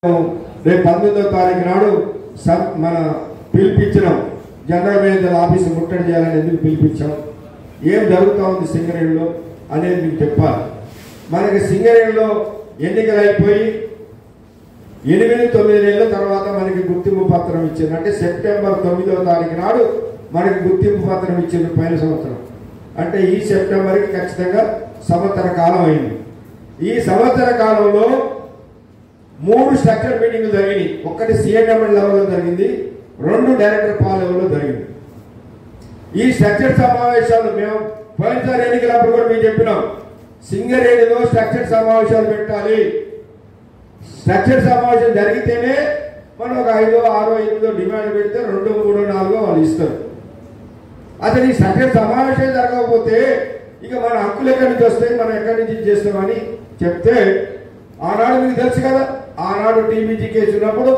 రేపు 19వ తారీఖు నాడు మన పిలిపించినాం. జనరల్ మేనేజర్ ఆఫీసు ముట్టడి చేయాలని ఎందుకు పిలిపించాం, ఏం జరుగుతూ ఉంది సింగరేణిలో అనేది మీకు చెప్పాలి. మనకి సింగరేణిలో ఎన్నికలు అయిపోయి 8-9 నెలల తర్వాత మనకి గుర్తింపు పత్రం ఇచ్చింది. అంటే సెప్టెంబర్ 9వ తారీఖు నాడు మనకి గుర్తింపు పత్రం ఇచ్చింది పైన సంవత్సరం. అంటే ఈ సెప్టెంబర్కి ఖచ్చితంగా సంవత్సర కాలం అయింది. ఈ సంవత్సర కాలంలో 3 స్ట్రక్చర్ మీటింగ్లు జరిగినాయి. ఒకటి సిఎంఎం లెవెల్లో జరిగింది, 2 డైరెక్టర్ పాల్ లెవెల్లో జరిగింది. ఈ స్ట్రక్చర్ సమావేశాలు మేము పోయినసారి ఎన్నికలప్పుడు కూడా మేము చెప్పినాం, సింగరేణిలో స్ట్రక్చర్ సమావేశాలు పెట్టాలి. స్ట్రక్చర్ సమావేశం జరిగితేనే మనం ఒక 5, 6, 8 డిమాండ్ పెడితే 2, 3, 4 వాళ్ళు ఇస్తారు. అసలు ఈ స్ట్రక్చర్ సమావేశం జరగకపోతే ఇక మన హక్కులు ఎక్కడి నుంచి వస్తాయి, మనం ఎక్కడి నుంచి చేస్తామని చెప్తే, ఆనాడు మీకు తెలుసు కదా, ఆనాడు టీబీజీ కేసు ఉన్నప్పుడు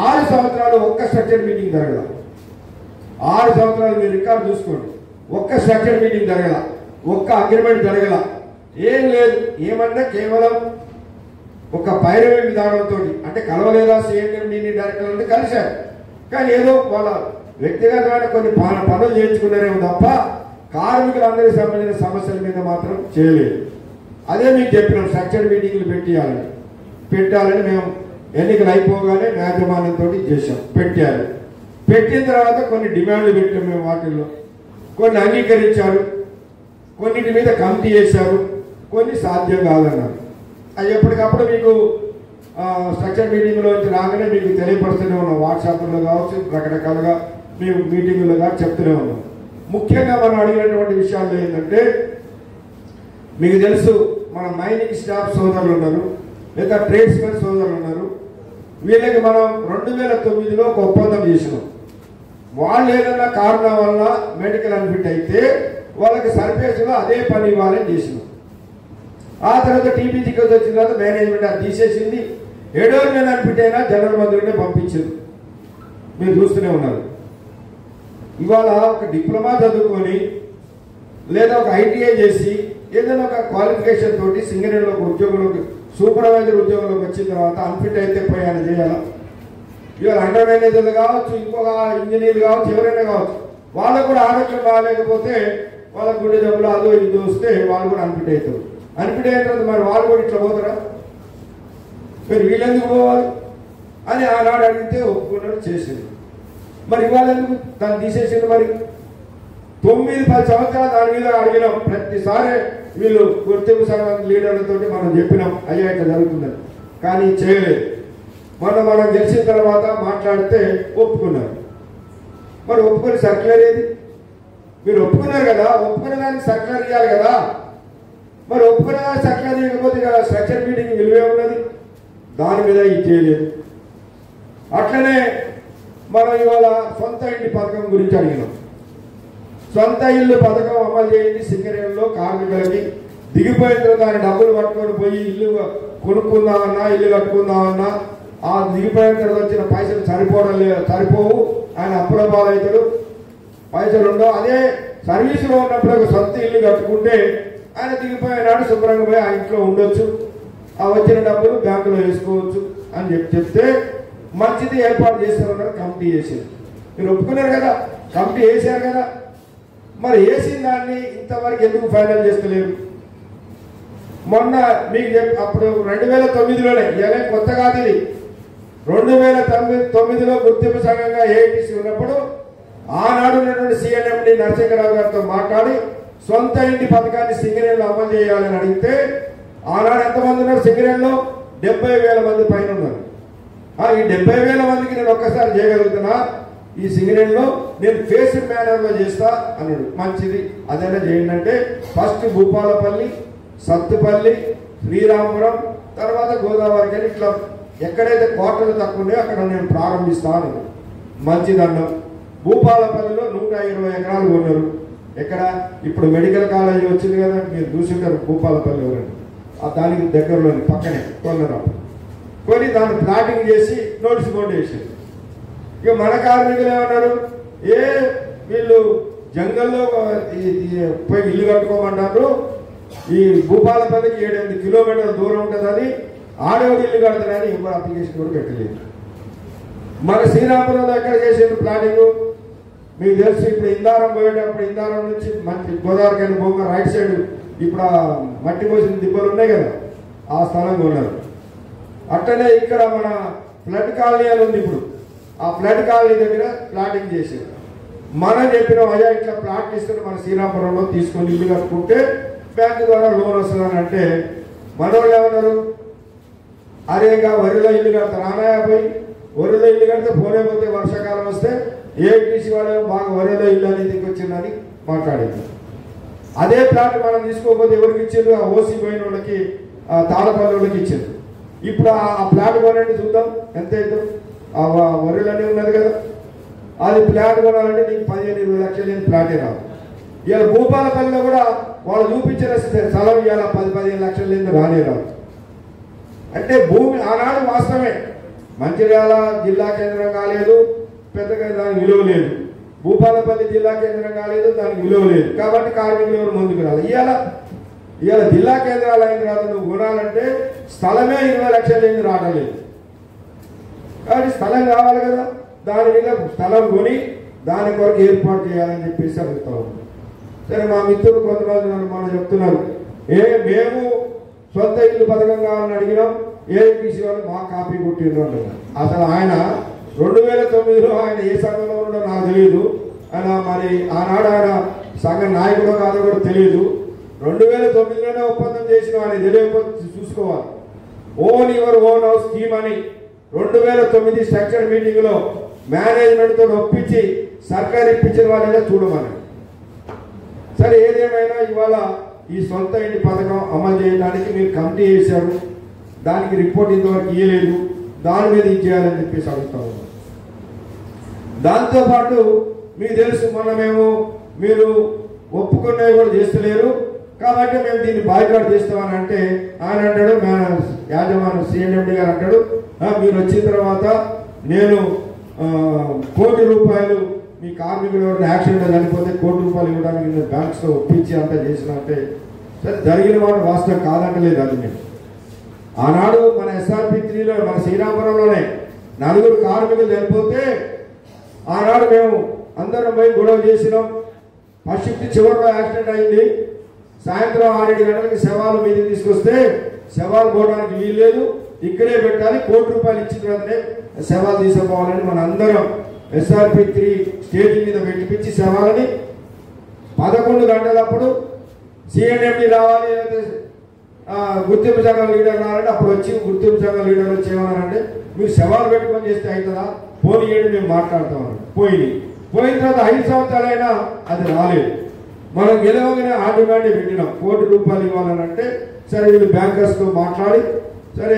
6 సంవత్సరాలు ఒక్క స్ట్రక్చర్ మీటింగ్ జరగల. 6 సంవత్సరాలు మీరు రికార్డు చూసుకోండి, ఒక్క స్ట్రక్చర్ మీటింగ్ జరగల, ఒక్క అగ్రిమెంట్ జరగల, ఏం లేదు. ఏమన్నా కేవలం ఒక పైరవీ విధానంతో, అంటే కలవలేదా సిఎండి డైరెక్టర్ అంటే కలిశారు, కానీ ఏదో వాళ్ళ వ్యక్తిగతమైన కొన్ని పనులు చేయించుకున్నారేమో తప్ప కార్మికులందరికీ సంబంధించిన సమస్యల మీద మాత్రం చేయలేదు. అదే మీకు చెప్పినాం, స్ట్రక్చర్ మీటింగ్లు పెట్టాలని మేము ఎన్నికలు అయిపోగానే యాజమాన్యంతో చేశాం, పెట్టారు. పెట్టిన తర్వాత కొన్ని డిమాండ్లు పెట్టాం మేము. వాటిల్లో కొన్ని అంగీకరించారు, కొన్నిటి మీద కమిటీ చేశారు, కొన్ని సాధ్యం కాదన్నారు. అది ఎప్పటికప్పుడు మీకు స్ట్రక్చర్ మీటింగ్లో రాగానే మీకు తెలియపరుస్తూనే ఉన్నాం. వాట్సాప్లో కావచ్చు, రకరకాలుగా మేము మీటింగుల్లో కానీ చెప్తూనే ఉన్నాం. ముఖ్యంగా మనం అడిగినటువంటి విషయాలు ఏంటంటే, మీకు తెలుసు మన మైనింగ్ స్టాఫ్ సోదరులు ఉన్నారు, లేదా ట్రేడ్స్మెన్ సోదరులు ఉన్నారు. వీళ్ళకి మనం 2009లో ఒక ఒప్పందం చేసినాం. వాళ్ళు ఏదైనా కారణం వల్ల మెడికల్ అన్ఫిట్ అయితే వాళ్ళకి సర్ఫేస్లో అదే పని ఇవ్వాలని చేసినాం. ఆ తర్వాత టీబీజీకి వచ్చిన తర్వాత మేనేజ్మెంట్ అది తీసేసింది. ఎడోర్మెన్ అన్ఫిట్ అయినా జనరల్ మంత్రినే పంపించింది. మీరు చూస్తూనే ఉన్నారు. ఇవాళ ఒక డిప్లొమా చదువుకొని లేదా ఒక ఐటీఐ చేసి ఏదైనా ఒక క్వాలిఫికేషన్ తోటి సింగరేణిలో ఉద్యోగంలోకి, సూపర్వైజర్ ఉద్యోగంలోకి వచ్చిన తర్వాత అన్ఫిట్ అయితే పోయి ఆయన చేయాలా? ఇవాళ అండర్ మేనేజర్లు కావచ్చు, ఇంకొక ఇంజనీర్లు కావచ్చు, ఎవరైనా కావచ్చు, వాళ్ళకు కూడా ఆరోగ్యం బాగాలేకపోతే వాళ్ళ గుండె జబ్బులు అదో ఇది వస్తే వాళ్ళు కూడా అన్ఫిట్ అవుతారు. అన్ఫిట్ అయిన తర్వాత మరి వాళ్ళు కూడా ఇట్లా పోతారా? మరి వీళ్ళెందుకు పోవాలి అని ఆనాడు అడిగితే ఒప్పుకున్నాడు, చేసింది. మరి ఇవాళ ఎందుకు దాన్ని తీసేసింది? మరి 9-10 సంవత్సరాలు దాని మీద అడిగినాం. ప్రతిసారి వీళ్ళు గుర్తింపు సంఘం లీడర్లతో మనం చెప్పినాం, అయ్యా ఇట్లా జరుగుతుందని, కానీ చేయలేదు. మనం గెలిచిన తర్వాత మాట్లాడితే ఒప్పుకున్నారు. మరి ఒప్పుకొని సర్క్యులర్ ఏది? మీరు ఒప్పుకున్నారు కదా, ఒప్పుకునే దానికి సర్క్యులర్ ఇవ్వాలి కదా. మరి ఒప్పుకునే దానికి సర్క్యులర్ ఇవ్వకపోతే కదా స్ట్రక్చర్ మీటింగ్ విలువే ఉన్నది. దాని మీద ఇది చేయలేదు. అట్లనే మనం ఇవాళ సొంత ఇంటి పథకం గురించి అడిగినాం. సొంత ఇల్లు పథకం అమలు చేయండి సింగరేణిలో కార్మికులకి. దిగిపోయిన తర్వాత దాని డబ్బులు పట్టుకొని పోయి ఇల్లు కొనుక్కుందామన్నా, ఇల్లు కట్టుకుందామన్నా, ఆ దిగిపోయిన తర్వాత వచ్చిన పైసలు సరిపోవు, ఆయన అప్పుల పాలవుతాడు, పైసలు ఉండవు. అదే సర్వీసులో ఉన్నప్పుడు ఒక సొంత ఇల్లు కట్టుకుంటే ఆయన దిగిపోయినాడు శుభ్రంగా పోయి ఆ ఇంట్లో ఉండొచ్చు, ఆ వచ్చిన డబ్బులు బ్యాంకులో వేసుకోవచ్చు అని చెప్తే మంచిది ఏర్పాటు చేస్తారన్నారు. కమిటీ చేశారు. మీరు ఒప్పుకున్నారు కదా, కమిటీ వేసారు కదా. మరి వేసిన దాన్ని ఇంతవరకు ఎందుకు ఫైనల్ చేస్తలేరు? మొన్న మీకు అప్పుడు 2009లోనే, ఇలా కొత్త కాదు ఇది, 2009లో గుర్తింపు సంఘంగా ఏఐటీసీ ఉన్నప్పుడు ఆనాడు ఉన్నటువంటి సిఎన్ఎండి నరసింహరావు గారితో మాట్లాడి సొంత ఇంటి పథకాన్ని సింగరేణిలో అమలు చేయాలని అడిగితే, ఆనాడు ఎంతమంది ఉన్నారు సింగరేణిలో? 70,000 మంది పైన ఉన్నారు. ఈ 70,000 మందికి నేను ఒక్కసారి చేయగలుగుతున్నా, ఈ సింగరేణిలో నేను ఫేస్డ్ మేనర్లో చేస్తా అన్నాడు. మంచిది, అదైనా చేయండి అంటే ఫస్ట్ భూపాలపల్లి, సత్తుపల్లి, శ్రీరామపురం, తర్వాత గోదావరికి అని ఇట్లా ఎక్కడైతే క్వార్టర్లు తక్కువ ఉన్నాయో అక్కడ నేను ప్రారంభిస్తా అన్నాడు. మంచిదన్నాం. భూపాలపల్లిలో 120 ఎకరాలు కొన్నారు. ఎక్కడ? ఇప్పుడు మెడికల్ కాలేజీ వచ్చింది కదా, మీరు చూసింటారు భూపాలపల్లి ఎవరండి, దానికి దగ్గరలోని పక్కనే కొన్నారు. కొని దాన్ని ప్లాటింగ్ చేసి నోటీస్ బోర్డు వేసారు. ఇక మన కార్మికులు ఏమన్నారు, వీళ్ళు జంగల్లో పోయి ఇల్లు కట్టుకోమన్నారు, ఈ భూపాలపల్లికి 7-8 కిలోమీటర్ల దూరం ఉంటుందని ఆడేవాడు ఇల్లు కడతానని ఎవరు అప్లికేషన్ కూడా పెట్టలేదు. మన శ్రీరామపురంలో ఎక్కడ చేసేది ప్లానింగ్ మీకు తెలుసు. ఇప్పుడు ఇందారం పోయేటప్పుడు ఇందారం నుంచి మంచి గోదావరికైనా పోగా రైట్ సైడ్ ఇప్పుడు ఆ మట్టి పోసిన దిబ్బలు ఉన్నాయి కదా, ఆ స్థలం కొన్నారు. అట్లనే ఇక్కడ మన ఫ్లడ్ కాలనీ అని ఉంది. ఇప్పుడు ఆ ఫ్లడ్ కాలనీ దగ్గర ప్లాటింగ్ చేసేది. మనం చెప్పిన అయ్యా ఇట్లా ప్లాట్ తీసుకుని మన శ్రీరామపురంలో తీసుకొని ఇల్లు కట్టుకుంటే బ్యాంకు ద్వారా లోన్ వస్తుందని అంటే మనోళ్ళు ఏమన్నారు, అరేగా వరిలో ఇల్లు కడతారు ఆనాయా పోయి వరిలో ఇల్లు కడితే పోలేకపోతే వర్షాకాలం వస్తే ఏటీసీ వాళ్ళు బాగా వరిలో ఇల్లు అనేది దిగొచ్చిందని మాట్లాడేది. అదే ప్లాట్ మనం తీసుకోకపోతే ఎవరికి ఇచ్చారు, ఆ ఓసీ పోయిన వాళ్ళకి తాళపల్లి వాళ్ళకి ఇచ్చారు. ఇప్పుడు ఆ ప్లాట్ కొనండి చూద్దాం ఎంత అవుతాం. ఆ వరిలోనే ఉన్నది కదా, అది ప్లాట్ కొనాలంటే నీకు 15-20 లక్షలు లేని ప్లాటే రాదు. ఇవాళ భూపాలపల్లిలో కూడా వాళ్ళు చూపించిన స్థలం ఇవాళ 10-15 లక్షలు లేని రానే రాదు. అంటే భూమి ఆనాడు వాస్తవమే మంచిర్యాల జిల్లా కేంద్రం కాలేదు, పెద్దగా దానికి విలువ లేదు. భూపాలపల్లి జిల్లా కేంద్రం కాలేదు, దానికి విలువ లేదు. కాబట్టి కార్మికులు ఎవరు ముందుకు రాలి. ఇవాళ జిల్లా కేంద్రాలు అయిన తర్వాత నువ్వు కొనాలంటే స్థలమే 20 లక్షలు లేని రావట్లేదు. కాబట్టి స్థలం కావాలి కదా, దాని మీద స్థలం కొని దాని కొరకు ఏర్పాటు చేయాలని చెప్పేసి అడుగుతా ఉన్నాం. సరే మా మిత్రులు కొంతమంది మనం చెప్తున్నారు, మేము సొంత ఇల్లు పథకం కావాలని అడిగినాం, ఏఐటీసీ వాళ్ళు మా కాపీ కొట్టిండ్రు అంటున్నారు. అసలు ఆయన 2009లో ఆయన ఏ సంఘంలో ఉండో నాకు తెలియదు. ఆయన మరి ఆనాడు ఆయన సంఘ నాయకుడో కాదో కూడా తెలియదు. 2009లోనే ఒప్పందం చేసిన ఆయన తెలియకపోతే చూసుకోవాలి. Own your own house scheme అని 2009 స్ట్రక్చర్ మీటింగ్ లో మేనేజ్మెంట్ తో ఒప్పించి సర్కార్ ఇప్పించిన వాళ్ళే చూడమని. సరే ఏదేమైనా ఇవాళ ఈ సొంత ఇంటి పథకం అమలు చేయడానికి మీరు కమిటీ చేశారు, దానికి రిపోర్ట్ ఇంతవరకు ఇవ్వలేదు, దాని మీద ఇచ్చేయాలని చెప్పేసి అడుగుతా ఉన్నాం. దాంతోపాటు మీకు తెలుసు మీరు ఒప్పుకునేవి కూడా చేస్తలేరు కాబట్టి మేము దీన్ని బాయ్కాట్ చేస్తామని అంటే ఆయన అంటాడు, యాజమాన్యం సిఎండి గారు అంటాడు, మీరు వచ్చిన తర్వాత నేను ₹1 కోటి మీ కార్మికుడు ఎవరైనా యాక్సిడెంట్ చనిపోతే ₹1 కోటి ఇవ్వడానికి నేను బ్యాంక్స్తో ఒప్పించి అంతా చేసినట్టే. సరే జరిగిన వాడు వాస్తవం కాదంటలేదు. అది మేము ఆనాడు మన SRP 3లో మన శ్రీరామపురంలోనే 4 కార్మికులు చనిపోతే ఆనాడు మేము అందరం పోయి గొడవ చేసినాం. ఫస్ట్ షిఫ్ట్ చివరిలో యాక్సిడెంట్ అయింది. సాయంత్రం 6-7 గంటలకి శవాలు మీద తీసుకొస్తే శవాలు పోవడానికి వీలు లేదు, ఇక్కడే పెట్టాలి, ₹1 కోటి ఇచ్చిన తర్వాతనే శవాలు తీసుకుపోవాలని మన అందరం SRP 3 స్టేజ్ మీద పెట్టిపించి శవాలని 11 గంటలప్పుడు సిఎండి రావాలి, గుర్తింపు సంఘం లీడర్ రావాలంటే అప్పుడు వచ్చి గుర్తింపు సంఘం లీడర్ వచ్చి ఏమన్నారంటే మీరు శవాలు పెట్టుకొని చేస్తే అవుతుందా, పోనీ ఏడు మేము మాట్లాడతామని. పోయిన తర్వాత 5 సంవత్సరాలైనా అది రాలేదు. మనం గెలవగానే ఆ డిమాండ్ పెట్టినాం, ₹1 కోటి ఇవ్వాలని అంటే సరే వీళ్ళు బ్యాంకర్స్తో మాట్లాడి సరే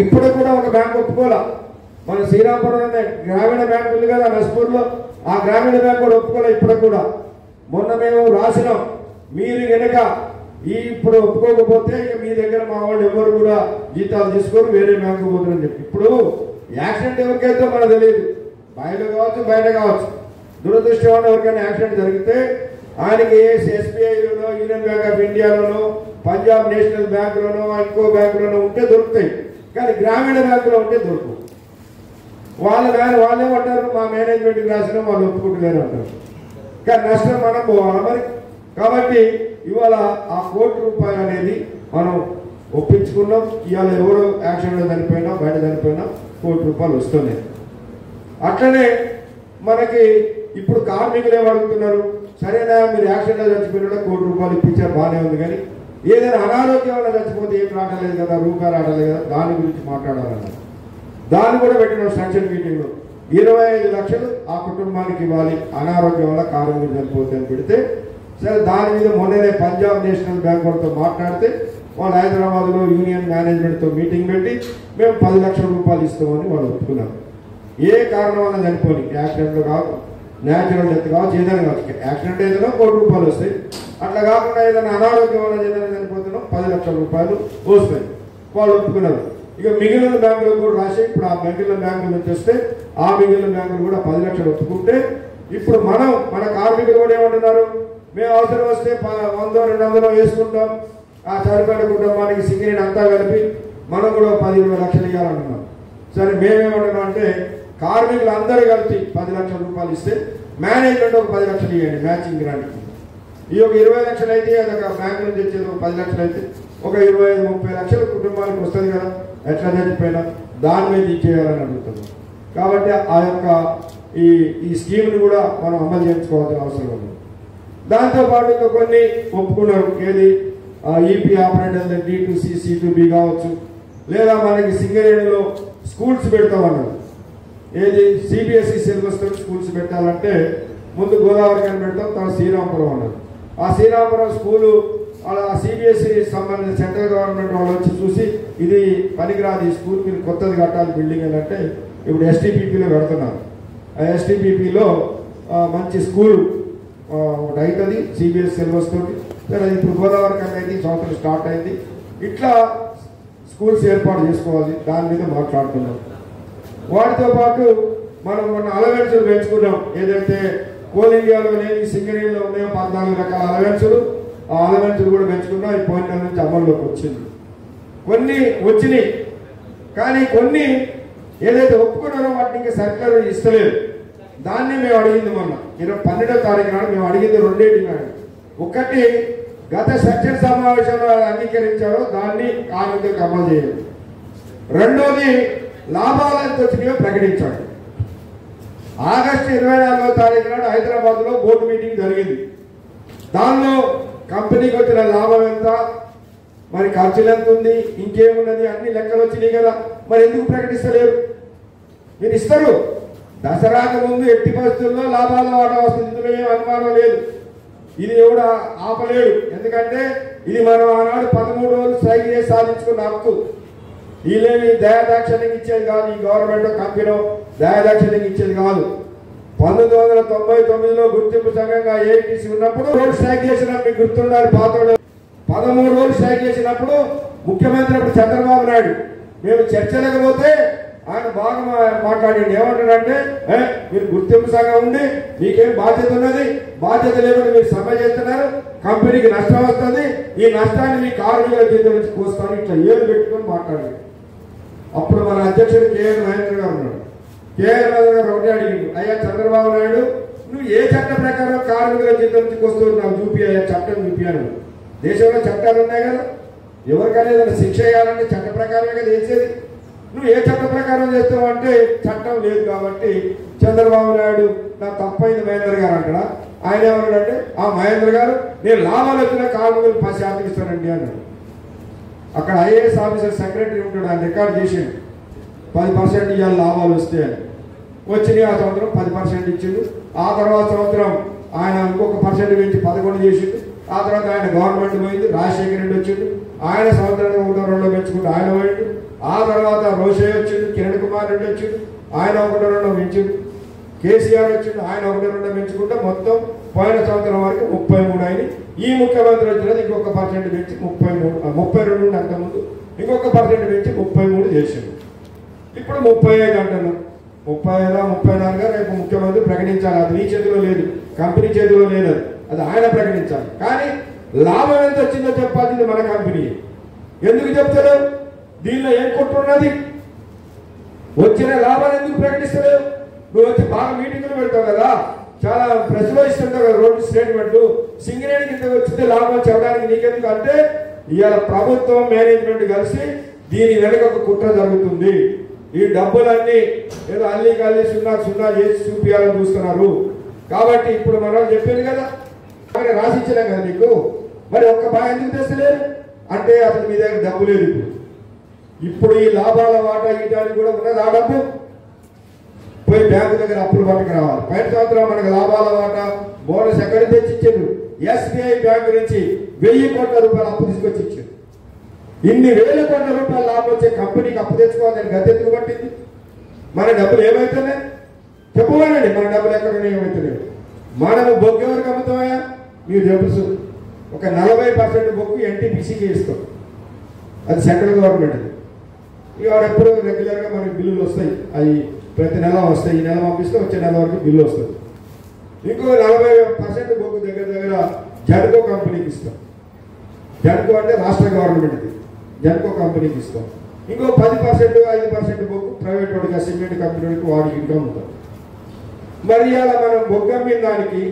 ఇప్పుడు కూడా ఒక బ్యాంక్ ఒప్పుకోలే. మన శ్రీరామపురంలోనే గ్రామీణ బ్యాంక్ ఉంది కదా నస్పూర్లో, ఆ గ్రామీణ బ్యాంక్ కూడా ఒప్పుకోలే ఇప్పుడు కూడా. మొన్న మేము రాసినాం, మీరు కనుక ఇప్పుడు ఒప్పుకోకపోతే ఇక మీ దగ్గర మా వాళ్ళు ఎవరు కూడా జీతాలు తీసుకొని వేరే బ్యాంకు పోతారని చెప్పి. ఇప్పుడు యాక్సిడెంట్ ఎవరికైతే మనకు తెలియదు, బయట కావచ్చు బయట కావచ్చు. దురదృష్టం వల్ల ఎవరికైనా యాక్సిడెంట్ జరిగితే ఆయనకి SBIలోనో యూనియన్ బ్యాంక్ ఆఫ్ ఇండియాలోనో పంజాబ్ నేషనల్ బ్యాంకులోనో ఇంకో బ్యాంకులోనో ఉంటే దొరుకుతాయి, కానీ గ్రామీణ బ్యాంకులో ఉంటే దొరుకు. వాళ్ళేమంటారు, మా మేనేజ్మెంట్కి రాసినా వాళ్ళు ఒప్పుకుంటలేరు అంటారు. కానీ నష్టం మనం పోవాలి మరి. కాబట్టి ఇవాళ ఆ ₹1 కోటి అనేది మనం ఒప్పించుకున్నాం. ఇవాళ ఎవరో యాక్సిడెంట్లో చనిపోయినా బయట చనిపోయినా ₹1 కోటి వస్తుంది. అట్లనే మనకి ఇప్పుడు కార్మికులు ఏమడుగుతున్నారు, సరేనా మీరు యాక్సిడెంట్లో చచ్చిపోయినా ₹1 కోటి ఇప్పించారు బాగానే ఉంది, కానీ ఏదైనా అనారోగ్యం వల్ల చచ్చిపోతే ఏం రావట్లేదు కదా, ₹1 రావట్లేదు కదా, దాని గురించి మాట్లాడాలన్నారు. దాన్ని కూడా పెట్టిన స్ట్రక్చర్ మీటింగ్లో 25 లక్షలు ఆ కుటుంబానికి ఇవ్వాలి, అనారోగ్యం వల్ల కార్మికులు చనిపోతే అని పెడితే సరే దాని మీద మొన్ననే పంజాబ్ నేషనల్ బ్యాంక్ వాళ్ళతో మాట్లాడితే వాళ్ళు హైదరాబాద్లో యూనియన్ మేనేజ్మెంట్తో మీటింగ్ పెట్టి మేము ₹10 లక్షలు ఇస్తామని వాళ్ళు ఒప్పుకున్నారు. ఏ కారణం వల్ల చనిపోయి యాక్సిడెంట్లో కావచ్చు, న్యాచురల్ డెత్ కావచ్చు, ఏదైనా కావచ్చు. యాక్సిడెంట్ ఏదైనా ₹1 వస్తాయి, అట్లా కాకుండా ఏదైనా అనారోగ్యం వల్ల ఏదైనా చనిపోతున్నాం ₹10 లక్షలు వస్తాయి. వాళ్ళు ఒప్పుకున్నారు. ఇక మిగిలిన బ్యాంకులు కూడా రాసి ఇప్పుడు ఆ మిగిలిన బ్యాంకుల నుంచి వస్తే ఆ మిగిలిన బ్యాంకులు కూడా ₹10 లక్షలు ఒప్పుకుంటే ఇప్పుడు మన కార్మికులు కూడా ఏమంటున్నారు, మేము అవసరం వస్తే 100-200 వేసుకుంటాం, ఆ చనిపోయిన కుటుంబానికి సింగరేణి అంతా కలిపి మనం కూడా 10-20 లక్షలు ఇవ్వాలనుకున్నాం. సరే మేమేమంటున్నాం అంటే కార్మికులు అందరూ కలిపి 10 లక్షల రూపాయలు ఇస్తే మేనేజ్మెంట్ ఒక 10 లక్షలు ఇవ్వండి మ్యాచింగ్ గ్రాంట్కి. ఈ ఒక 20 లక్షలు అయితే అదొక బ్యాంక్ నుంచి వచ్చేది ఒక 10 లక్షలు అయితే ఒక 25-30 లక్షల కుటుంబానికి వస్తుంది కదా, ఎట్లా చచ్చిపోయినా దాని మీద ఇచ్చేయాలని అడుగుతున్నాం. కాబట్టి ఆ యొక్క ఈ స్కీమ్ని కూడా మనం అమలు చేయించుకోవాల్సిన అవసరం ఉంది. దాంతోపాటు ఇంకా కొన్ని ఒప్పుకున్నారు. ఏది ఈపీ ఆపరేటర్ D2C C2B కావచ్చు, లేదా మనకి సింగరేణిలో స్కూల్స్ పెడతామన్నారు. ఏది CBSE సిలబస్తో స్కూల్స్ పెట్టాలంటే ముందు గోదావరి కానీ పెడతాం, తర్వాత శ్రీరాంపురం అన్నారు. ఆ శ్రీరాంపురం స్కూలు అలా CBSE సంబంధించిన సెంట్రల్ గవర్నమెంట్ వాళ్ళు వచ్చి చూసి ఇది పనికిరాదు, ఈ స్కూల్ మీరు కొత్తది కట్టాలి బిల్డింగ్ అని అంటే ఇప్పుడు STPPలో పెడుతున్నారు. ఆ STPPలో మంచి స్కూల్ ఒకటి అవుతుంది CBSE సిలబస్ తోటి. సరే ఇప్పుడు గోదావరి కన్నా అయితే ఈ సంవత్సరం స్టార్ట్ అయింది. ఇట్లా స్కూల్స్ ఏర్పాటు చేసుకోవాలి, దాని మీద మాట్లాడుతున్నాం. వాటితో పాటు మనం మొన్న అలవెన్సులు పెంచుకున్నాం. ఏదైతే కోల్ ఇండియాలో లేని సింగరేణిలో ఉన్నాయో 14 రకాల అలవెన్సులు, ఆ అలవెన్సులు కూడా పెంచుకున్నాం. ఈ పోయిన నెల నుంచి అమల్లోకి వచ్చింది. కొన్ని వచ్చినాయి, కానీ కొన్ని ఏదైతే ఒప్పుకున్నారో వాటిని ఇంకా సర్కారు ఇస్తలేదు. దాన్ని మేము అడిగింది మొన్న 12వ తారీఖు నాడు మేము అడిగింది 2 నాడు. ఒకటి గత సచివ సమావేశంలో అంగీకరించారో దాన్ని కార్మికులకు అమలు చేయాలి. రెండోది లాభాలు ఎంత వచ్చినాయో ప్రకటించాడు. ఆగస్టు 24వ తారీఖు నాడు హైదరాబాద్లో బోర్డు మీటింగ్ జరిగింది. దానిలో కంపెనీకి వచ్చిన లాభం ఎంత, మరి ఖర్చులు ఎంత ఉంది, ఇంకేమున్నది అన్ని లెక్కలు వచ్చినాయి కదా, మరి ఎందుకు ప్రకటిస్తలేరు? మీరు ఇస్తారు. దసరాకు ముందు ఎట్టి పరిస్థితుల్లో లాభాల వాటా వస్తుంది, ఇందులో ఏం అనుమానం లేదు. ఇది ఎవడ ఆపలేడు. ఎందుకంటే ఇది మనం ఆనాడు 13 రోజులు స్ట్రైక్ చేసి సాధించుకున్న హక్కు. వీళ్ళేమి దయాదాక్షిణ్యం ఇచ్చేది కాదు. ఈ గవర్నమెంట్ కంపెనీ దయాదాక్షిణ్యం ఇచ్చేది కాదు. 1999లో గుర్తింపు సంఘంగా AITC ఉన్నప్పుడు రోజు స్ట్రైక్ చేసినా మీకు గుర్తుండాలి. పాత 13 రోజులు స్ట్రైక్ చేసినప్పుడు ముఖ్యమంత్రి అప్పుడు చంద్రబాబు నాయుడు మేము చర్చలకు పోతే ఆయన బాగా మాట్లాడండి. ఏమంటాడంటే మీరు గుర్తింపు సంఘం ఉంది, మీకేం బాధ్యత ఉన్నది, బాధ్యత లేకుండా మీరు సమ్మె చేస్తున్నారు, కంపెనీకి నష్టం వస్తుంది, ఈ నష్టాన్ని మీ కార్మికుల జీతం నుంచి కోస్తాను, ఇట్లా ఏలు పెట్టుకొని మాట్లాడారు. అప్పుడు మన అధ్యక్షుడు KN మహేంద్ర గారు ఉన్నాడు. KN మహేంద్ర గారు ఒకటే అడిగింది, అయ్యా చంద్రబాబు నాయుడు నువ్వు ఏ చట్ట ప్రకారం కార్మికుల జీతం నుంచి కోస్తావు నాకు చూపి, అయ్యా చట్టం చూపియాను. దేశంలో చట్టాలు ఉన్నాయి కదా, ఎవరికైనా ఏదైనా శిక్ష వేయాలంటే చట్ట ప్రకారమే కదా చేసేది. నువ్వు ఏ చట్ట ప్రకారం చేస్తావు అంటే చట్టం లేదు. కాబట్టి చంద్రబాబు నాయుడు నాకు తప్పైంది మహేంద్ర గారు అంటాడా? ఆయన ఏమన్నాడంటే ఆ మహేంద్ర గారు నేను లాభాలు వచ్చిన కార్మికులు 10% ఇస్తానండి అన్నాడు. అక్కడ IAS ఆఫీసర్ సెక్రటరీ ఉంటాడు, ఆయన రికార్డ్ చేసాడు 10% ఇవాళ లాభాలు వస్తే అని. వచ్చినాయి. ఆ సంవత్సరం 10% ఇచ్చిండు. ఆ తర్వాత సంవత్సరం ఆయన ఇంకొక % పెంచి 11 చేసిండు. ఆ తర్వాత ఆయన గవర్నమెంట్ పోయింది, రాజశేఖర రెడ్డి వచ్చిండు, ఆయన సంవత్సరానికి 1-2 పెంచుకుంటూ ఆయన పోయిండు. ఆ తర్వాత రోషే వచ్చిండు, కిరణ్ కుమార్ రెడ్డి వచ్చిండు, ఆయన 1-2 పెంచిండు. కేసీఆర్ వచ్చిండు, ఆయన 1-2 పెంచుకుంటే మొత్తం పోయిన సంవత్సరం వరకు 33 అయినాయి. ఈ ముఖ్యమంత్రి వచ్చినది ఇంకొక % పెంచి 32 అంతకుముందు ఇంకొక % పెంచి 33 చేసిండు. ఇప్పుడు 35 అంటున్నాం. 35 34 రేపు ముఖ్యమంత్రి ప్రకటించాలి. అది నీ చేతిలో లేదు, కంపెనీ చేతిలో లేదు, అది ఆయన ప్రకటించాలి. కానీ లాభం ఎంత వచ్చిందో చెప్పాల్సింది మన కంపెనీ. ఎందుకు చెప్తలేవు? దీనిలో ఏం కొట్టున్నది? వచ్చిన లాభాలు ఎందుకు ప్రకటిస్తలేవు? నువ్వు వచ్చి బాగా మీటింగ్లు పెడతావు కదా, చాలా ప్రెస్లో ఇస్తుంటావు కదా రోడ్డు స్టేట్మెంట్, సింగరేణికి ఇంత వచ్చింది లాభాలు చెప్పడానికి నీకెందుకు అంటే ఇవాళ ప్రభుత్వం మేనేజ్మెంట్ కలిసి దీని వెనక ఒక కుట్ర జరుగుతుంది. ఈ డబ్బులన్నీ ఏదో అల్లి కల్లి 0 చేసి చూపించాలని చూస్తున్నారు. కాబట్టి ఇప్పుడు మనం చెప్పింది కదా, రాసిచ్చినాం కదా నీకు, మరి ఒక్క బాగా ఎందుకు తెస్తలేరు అంటే అసలు మీ దగ్గర డబ్బు లేదు. ఇప్పుడు ఈ లాభాల వాటా ఇవ్వడానికి కూడా ఉన్నది. ఆ డబ్బు పోయి బ్యాంకు దగ్గర అప్పులు పట్టుకు రావాలి. పైన సంవత్సరం మనకు లాభాల వాటా బోనస్ ఎక్కడ తెచ్చి ఇచ్చారు? SBI బ్యాంకు నుంచి 1000 కోట్ల రూపాయలు అప్పు తీసుకొచ్చి ఇచ్చారు. ఇన్ని 1000 కోట్ల రూపాయలు లాభం వచ్చే కంపెనీకి అప్పు తెచ్చుకోవాలని గద్దెందుకు పట్టింది? మన డబ్బులు ఏమవుతున్నాయి చెప్పమనండి. మన డబ్బులు ఎక్కడ ఏమవుతున్నాయి? మనము బొగ్గు ఎవరికి అమ్ముతామయ్యా? మీరు తెలుసు, ఒక 40% బొగ్గు NTPCకి ఇస్తాం, అది సెంట్రల్ గవర్నమెంట్. ఇక ఎప్పుడు రెగ్యులర్గా మనకి బిల్లులు వస్తాయి, అవి ప్రతి నెల వస్తాయి. ఈ నెల పంపిస్తే వచ్చే నెల వరకు బిల్లు వస్తుంది. ఇంకో 40% బొగ్గు దగ్గర జడ్కో కంపెనీకి ఇస్తాం. జెన్కో అంటే రాష్ట్ర గవర్నమెంట్ది, జెన్కో కంపెనీకి ఇస్తాం. ఇంకో 10% 5% బొగ్గు ప్రైవేట్ వాడికి సిమెంట్ కంపెనీకి వాడికి ఇంకా ఉంటుంది. మరి అలా మనం బొగ్గు అమ్మిన దానికి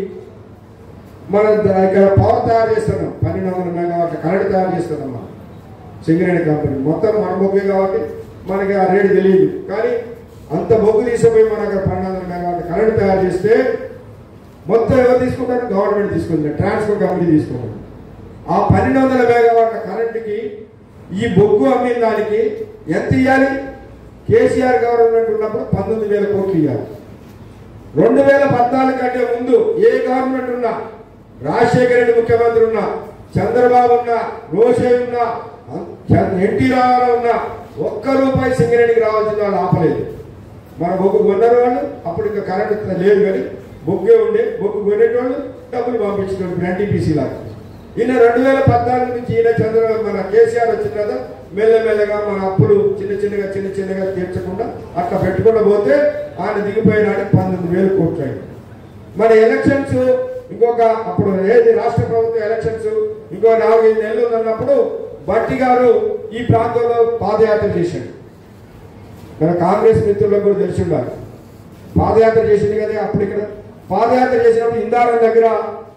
మనం ఇక్కడ పవర్ తయారు చేస్తున్నాం, 1200 మెగావాట్ల కరెంట్ తయారు చేస్తున్నాం మనం సింగరేణి కంపెనీ. మొత్తం మన బొగ్గే కాబట్టి మనకి ఆ రేటు తెలియదు. కానీ అంత బొగ్గు తీసుకుపోయి మన అక్కడ 1200 మెగావాట్ల కరెంట్ తయారు చేస్తే మొత్తం ఎవరు తీసుకుంటారు? గవర్నమెంట్ తీసుకుంటుంది, ట్రాన్స్కో కంపెనీ తీసుకుంటుంది. ఆ 1200 మెగావాట్ల కరెంటుకి ఈ బొగ్గు అమ్మిన దానికి ఎంత ఇవ్వాలి? కేసీఆర్ గవర్నమెంట్ ఉన్నప్పుడు 19,000 కోట్లు ఇవ్వాలి. 2014 కంటే ముందు ఏ గవర్నమెంట్ ఉన్నా, రాజశేఖర రెడ్డి ముఖ్యమంత్రి ఉన్నా, చంద్రబాబు ఉన్నా, రోషే ఉన్నా, ఎన్టీ రామారావు ఉన్నా, ఒక్క రూపాయి సింగరేణికి రావాల్సిన వాళ్ళు ఆపలేదు. మన బొగ్గు కొన్నారు వాళ్ళు. అప్పుడు ఇంకా కరెంట్ లేదు కానీ బొగ్గే ఉండే, బొగ్గు కొనేటోళ్ళు డబ్బులు పంపించేటోళ్ళు ఎన్టీపీసీ లాగా. ఈయన 2014 నుంచి ఈయన మన కేసీఆర్ వచ్చిన తర్వాత మెల్లమెల్లగా మన అప్పులు చిన్న చిన్నగా తీర్చకుండా అట్లా పెట్టుకుండా పోతే ఆయన దిగిపోయినాడు 19,000 కోట్లు అయింది. మన ఎలక్షన్స్ ఇంకొక అప్పుడు ఏది రాష్ట్ర ప్రభుత్వం ఎలక్షన్స్ ఇంకో 4-5 నెలలు ఉన్నప్పుడు భట్టి గారు ఈ ప్రాంతంలో పాదయాత్ర చేశాడు. మన కాంగ్రెస్ మిత్రులకు కూడా తెలిసి ఉండాలి. పాదయాత్ర చేసింది కదా. అప్పుడు ఇక్కడ పాదయాత్ర చేసినప్పుడు ఇందారం దగ్గర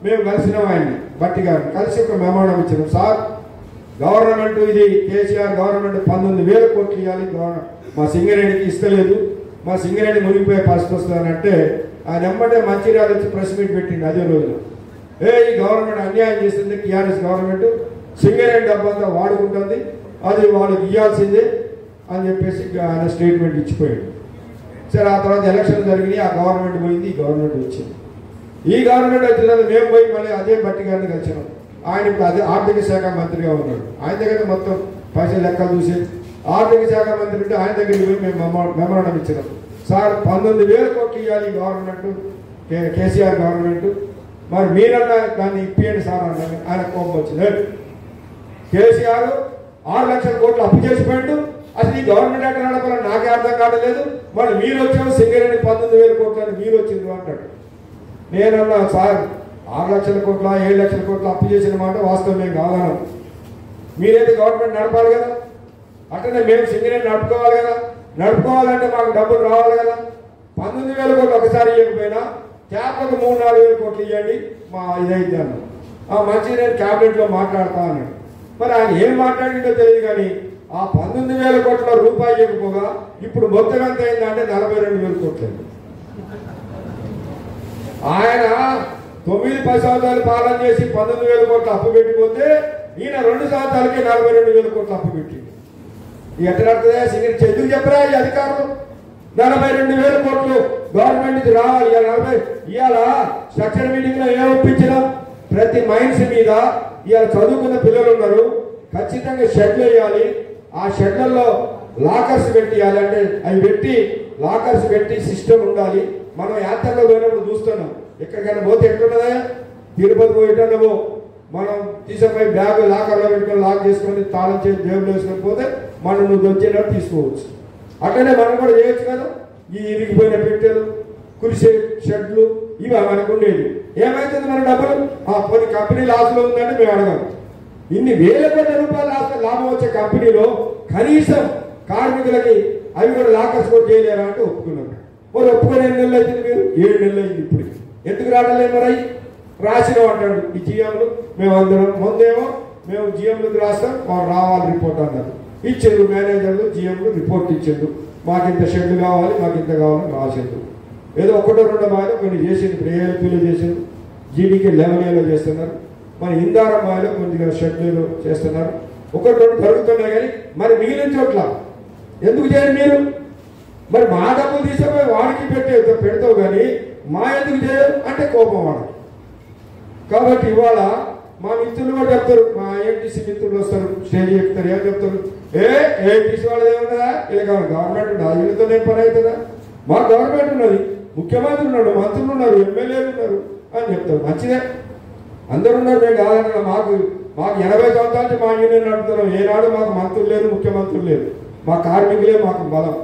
మేము కలిసినాం ఆయన్ని, భట్టి గారిని కలిసి ఒక మెమోరం ఇచ్చినాం. సార్, గవర్నమెంట్ ఇది కేసీఆర్ గవర్నమెంట్ 19,000 కోట్లు ఇవ్వాలి, మా సింగరేణికి ఇస్తలేదు, మా సింగరేణి మునిగిపోయే పరిస్థితి వస్తుందని అంటే ఆయన ఎమ్మటే మంచిర్యాల వచ్చి ప్రెస్ మీట్ పెట్టింది అదే రోజున. ఈ గవర్నమెంట్ అన్యాయం చేస్తుంది, టీఆర్ఎస్ గవర్నమెంట్ సింగరేణి డబ్బంతా వాడుకుంటుంది, అది వాళ్ళకి ఇవ్వాల్సిందే అని చెప్పేసి ఆయన స్టేట్మెంట్ ఇచ్చిపోయాడు. సరే, ఆ తర్వాత ఎలక్షన్ జరిగినాయి, ఆ గవర్నమెంట్ పోయింది, ఈ గవర్నమెంట్ వచ్చింది. ఈ గవర్నమెంట్ వచ్చిన తర్వాత మేము పోయి మళ్ళీ అదే భట్టి గారిని కలిసినాం. ఆయన ఇప్పుడు అదే ఆర్థిక శాఖ మంత్రిగా ఉన్నాడు. ఆయన దగ్గర మొత్తం పైసలు లెక్కలు చూసి ఆర్థిక శాఖ మంత్రి ఉంటే ఆయన దగ్గరికి పోయి మేము మెమోరాండం ఇచ్చినాం. సార్, 19,000 కోట్లు ఇవ్వాలి గవర్నమెంట్, కేసీఆర్ గవర్నమెంట్, మరి మీరన్నా దాన్ని ఇప్పియండి సార్ అన్నారు. ఆయన కోపం వచ్చింది. కేసీఆర్ 6 లక్షల కోట్లు అప్పు చేసిపోయాడు, అసలు ఈ గవర్నమెంట్ ఎక్కడ నడపాలని నాకే అర్థం కావట్లేదు, మరి మీరు వచ్చాము సింగరేణి 19,000 కోట్లు అని మీరు వచ్చింది అంటాడు. నేనన్నా, సార్ 6 లక్షల కోట్ల 7 లక్షల కోట్ల అప్పు చేసిన మాట వాస్తవం మేము కాదన్నాం. మీరైతే గవర్నమెంట్ నడపాలి కదా, అట్లనే మేము సింగరేణి నడుపుకోవాలి కదా, నడుపుకోవాలంటే మాకు డబ్బులు రావాలి కదా. 19,000 కోట్లు ఒకసారి ఇవ్వకపోయినా క్యాబ్లకు 3-4 కోట్లు ఇవ్వండి మా ఇదైతే అన్నాడు. మంచి నేను క్యాబినెట్లో మాట్లాడతా అన్నాడు. మరి ఆయన ఏం మాట్లాడిందో తెలియదు కానీ ఆ 19,000 కోట్ల రూపాయి ఇవ్వకపోగా ఇప్పుడు మొత్తం ఎంత అయిందంటే 42,000 కోట్లు అయింది. ఆయన 9-10 సంవత్సరాలు పాలన చేసి 19,000 కోట్లు అప్పు పెట్టిపోతే ఈయన 2 సంవత్సరాలకి 42,000 కోట్లు అప్పు పెట్టింది. ఎట్లా నడుతుందా సింగరేణి? ఎందుకు చెప్పరా ఈ అధికారులు? 42,000 కోట్లు గవర్నమెంట్ రావాలి. ఇవాళ స్ట్రక్చర్ మీటింగ్ లో ఏం ఒప్పించినాం? ప్రతి మైన్స్ మీద ఇవాళ చదువుకున్న పిల్లలు ఉన్నారు, ఖచ్చితంగా షెడ్లు వేయాలి, ఆ షెడ్లలో లాకర్స్ పెట్టియాలి, అంటే అవి పెట్టి లాకర్స్ పెట్టి సిస్టమ్ ఉండాలి. మనం యాత్రలో పోయినప్పుడు చూస్తున్నాం, ఎక్కడికైనా పోతే ఎట్లున్నదా, తిరుపతి పోయేటో మనం తీసుకుపోయి బ్యాగ్ లాకర్లో పెట్టుకొని లాక్ చేసుకొని తాళం చేసి జేబులో వేసుకొని పోతే మనం నువ్వు వచ్చేటట్టు తీసుకోవచ్చు. అట్లనే మనం కూడా చేయొచ్చు కదా. ఈ ఇరిగిపోయిన పెట్టెలు, కురిసే షెడ్లు ఇవి మనకు ఉండేది. ఏమైతుంది మన డబ్బులు? కొన్ని కంపెనీ లాస్లో ఉందంటే మేము అడగాలి. ఇన్ని వేల కోట్ల రూపాయల లాభం వచ్చే కంపెనీలో కనీసం కార్మికులకి అవి కూడా లాకర్స్ కూడా చేయలేరా అంటే ఒప్పుకున్నారు. మరి ఒప్పుకొని ఎన్ని నెలలు అవుతుంది? మీరు 7 నెలలు అయింది. ఇప్పుడు ఎందుకు రావట్లేదు? మరి రాసినాం అంటాడు ఈ జిఎంలు. మేము అందరం ముందేమో మేము జిఎంలకు రాస్తాం, మాకు రావాలి రిపోర్ట్ అన్నారు. ఇచ్చారు మేనేజర్లు, జిఎంలు రిపోర్ట్ ఇచ్చారు, మాకు ఇంత షెడ్లు కావాలి, మాకు ఇంత కావాలని రాసేది. ఏదో 1-2 బాగా కొన్ని చేసింది. ఇప్పుడు ఏఎల్పీలో చేసింది, జీడీకి 11Aలో చేస్తున్నారు, మన ఇందారం బాగా కొద్దిగా షెడ్లు చేస్తున్నారు. 1-2 జరుగుతున్నాయి కానీ మరి మిగిలిన చోట్ల ఎందుకు చేయరు మీరు? మరి మా డబ్బులు తీసుకుపోయి వాడికి పెడతావు కానీ మా ఎందుకు చేయరు అంటే కోపం వాడు. కాబట్టి ఇవాళ మా మిత్రులు కూడా చెప్తారు, మా ఏఎంటీసీ మిత్రులు వస్తారు, స్టేజ్ చెప్తారు, ఏం చెప్తారు? ఏఎంటీసీ వాళ్ళది ఏమన్నదా? ఇలా గవర్నమెంట్ ఉన్నదా? వీళ్ళతో ఏం పని అవుతుందా? మా గవర్నమెంట్ ఉన్నది, ముఖ్యమంత్రి ఉన్నాడు, మంత్రులు ఉన్నారు, ఎమ్మెల్యేలు ఉన్నారు అని చెప్తారు. మంచిదే, అందరు ఉన్నారు, మేము కాదన్నా. మాకు 80 సంవత్సరాల నుంచి మా యూనియన్ నడుపుతున్నాం. ఏనాడు మాకు మంత్రులు లేరు, ముఖ్యమంత్రులు లేరు. మా కార్మికులే మాకు బలం.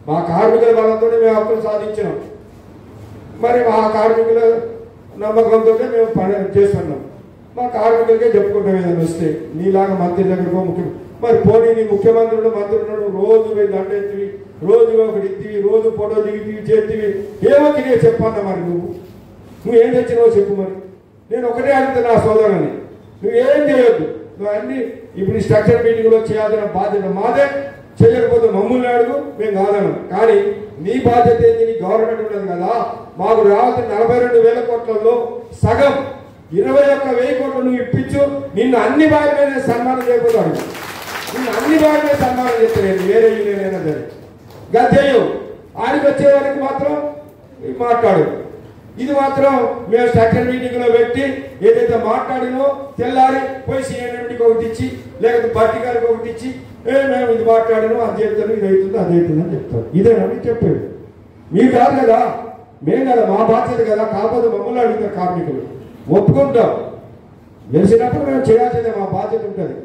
మా కార్మికుల బలంతో మేము హక్కులు సాధించినాం. మరి మా కార్మికుల నమ్మకంతో మేము పని చేస్తున్నాం. మా కార్మికులకే చెప్పుకుంటాం ఏదైనా వస్తే నీలాగా మంత్రి దగ్గరకో మరి పోనీ నీ ముఖ్యమంత్రులు మంత్రులు రోజు పోయి దండెత్తివి, రోజు ఒకటి ఇత్తివి, రోజు ఫోటో దిగితివి, చేతివి, ఏమో తినే చెప్పన్నా. మరి నువ్వేం తెచ్చినావో చెప్పు. మరి నేను ఒకటే అడుగుతా నా సోదరుని, నువ్వేం చేయొద్దు. నువ్వు అన్ని ఇప్పుడు స్ట్రక్చర్ మీటింగ్లో చేయాల్సిన బాధ్యత మాదే. చేయకపోతే మమ్మల్ని అడుగు, మేము కాదను. కానీ నీ బాధ్యత ఏంది? నీ గవర్నమెంట్ ఉన్నది కదా. మాకు రావాల్సిన 42,000 కోట్లలో సగం 21,000 కోట్లు నువ్వు ఇప్పించు. నిన్ను అన్ని బాగా మీద సన్మానం చేయకపోతాడు. నిన్ను అన్ని బాగా మీద సన్మానం చేస్తలేదు. వేరే యూనియన్ సరే గద్దెయ్యు ఆడికి వచ్చే వారికి మాత్రం మాట్లాడు. ఇది మాత్రం మేము స్ట్రక్చర్ మీటింగ్ లో పెట్టి ఏదైతే మాట్లాడినో తెల్లారి పోయి సీఎంకి ఒకటి ఇచ్చి, లేకపోతే పార్టీ గారికి ఒకటి ఇచ్చి, మేము ఇది మాట్లాడినో అది చెప్తాను, ఇది అవుతుంది అది అవుతుంది అని చెప్తారు. ఇదేనని చెప్పాడు. మీరు కాదు కదా, మేము కదా, మా బాధ్యత కదా. కాకపోతే మమ్మల్ని అడుగుతారు కార్మికులు, ఒప్పుకుంటాం. గెలిచినప్పుడు మేము చేయాల్సిందే, మా బాధ్యత ఉంటుంది.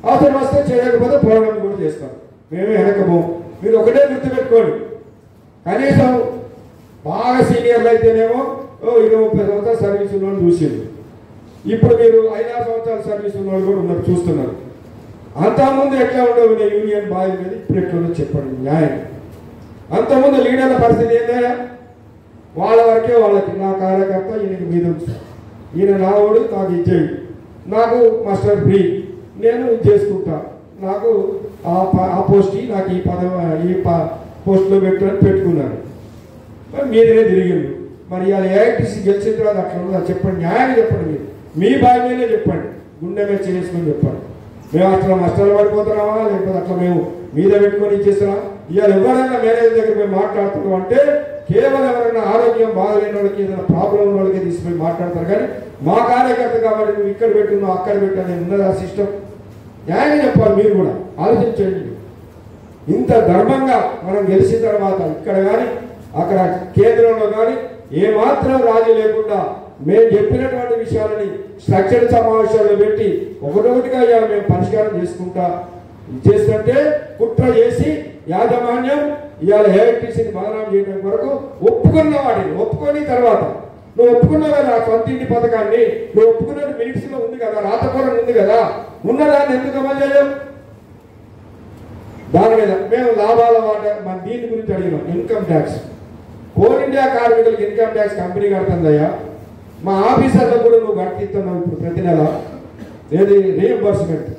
అవసరం వస్తే చేయకపోతే పోరాటం కూడా చేస్తాం. మేమే వెనకము. మీరు ఒకటే గుర్తుపెట్టుకోండి, కనీసం బాగా సీనియర్లు అయితేనేమో 20-30 సంవత్సరాలు సర్వీస్ ఉన్నోళ్ళు చూసింది. ఇప్పుడు మీరు 5-6 సంవత్సరాల సర్వీస్ ఉన్నోళ్ళు కూడా ఉన్నారు, చూస్తున్నారు. అంతకుముందు ఎట్లా ఉండవు యూనియన్ బాయ్ మీద, ఇప్పుడు ఎట్లా ఉండదు చెప్పండి న్యాయం. అంతకుముందు లీడర్ల పరిస్థితి ఏంటంటే వాళ్ళ వరకే వాళ్ళకి, నా కార్యకర్త ఈయనకి మీద ఉంచుతాను, ఈయన నా ఓడు, నాకు ఇచ్చేయి, నాకు మాస్టర్ ఫ్రీ, నేను ఇది చేసుకుంటా, నాకు ఆ పోస్ట్ నాకు ఈ పోస్ట్లో పెట్టని పెట్టుకున్నాను. మరి మీరే తిరిగిండు. మరి ఇవాళ ఏఐటీసీ గెలిచిన తర్వాత అట్లా ఉన్నదా చెప్పండి, న్యాయాన్ని చెప్పండి. మీరు మీ బాయ్ మీదే చెప్పండి, గుండె మీద చేసుకొని చెప్పండి. మేము అట్లా నష్టాలు పడిపోతున్నామా, లేకపోతే అట్లా మేము మీద పెట్టుకొని ఇచ్చేస్తున్నాం? ఇవాళ ఎవరైనా మేనేజర్ దగ్గర మేము మాట్లాడుతున్నాం అంటే కేవలం ఎవరైనా ఆరోగ్యం బాగలేని వాళ్ళకి, ఏదైనా ప్రాబ్లం ఉన్న వాళ్ళకి తీసుకుని మాట్లాడతారు. కానీ మా కార్యకర్త కాబట్టి నువ్వు ఇక్కడ పెట్టున్నావు అక్కడ పెట్టాను ఉన్నదా సిస్టమ్? న్యాయం చెప్పాలి. మీరు కూడా ఆలోచించండి. ఇంత ధర్మంగా మనం గెలిచిన తర్వాత ఇక్కడ కానీ అక్కడ కేంద్రంలో కానీ ఏమాత్రం రాజీ లేకుండా మేము చెప్పినటువంటి విషయాలని స్ట్రక్చర్ సమావేశాల్లో పెట్టి ఒకటొకటిగా ఇవాళ మేము పరిష్కారం చేసుకుంటా చేస్తుంటే కుట్ర చేసి యాజమాన్యం ఇవాళ ఏఐటీసీని బదనాం చేయడం వరకు ఒప్పుకున్న వాడిని ఒప్పుకొని తర్వాత నువ్వు ఒప్పుకున్నావు కదా సొంత ఇంటి పథకాన్ని, నువ్వు ఒప్పుకున్నది మినిట్స్ లో ఉంది కదా, రాతపూర్వం ఉంది కదా, ఉన్నదాన్ని ఎందుకు అమలు చేయలేం? దాని మీద మేము లాభాల వాట మన దీని గురించి అడిగినాం. ఇన్కమ్ ట్యాక్స్, కోల్ ఇండియా కార్మికులకు ఇన్కమ్ ట్యాక్స్ కంపెనీ కడుతుందయ్యా, మా ఆఫీసర్లకు కూడా నువ్వు కట్టిస్తున్నావు ఇప్పుడు ప్రతి నెల. ఏది రీఎంబర్స్మెంట్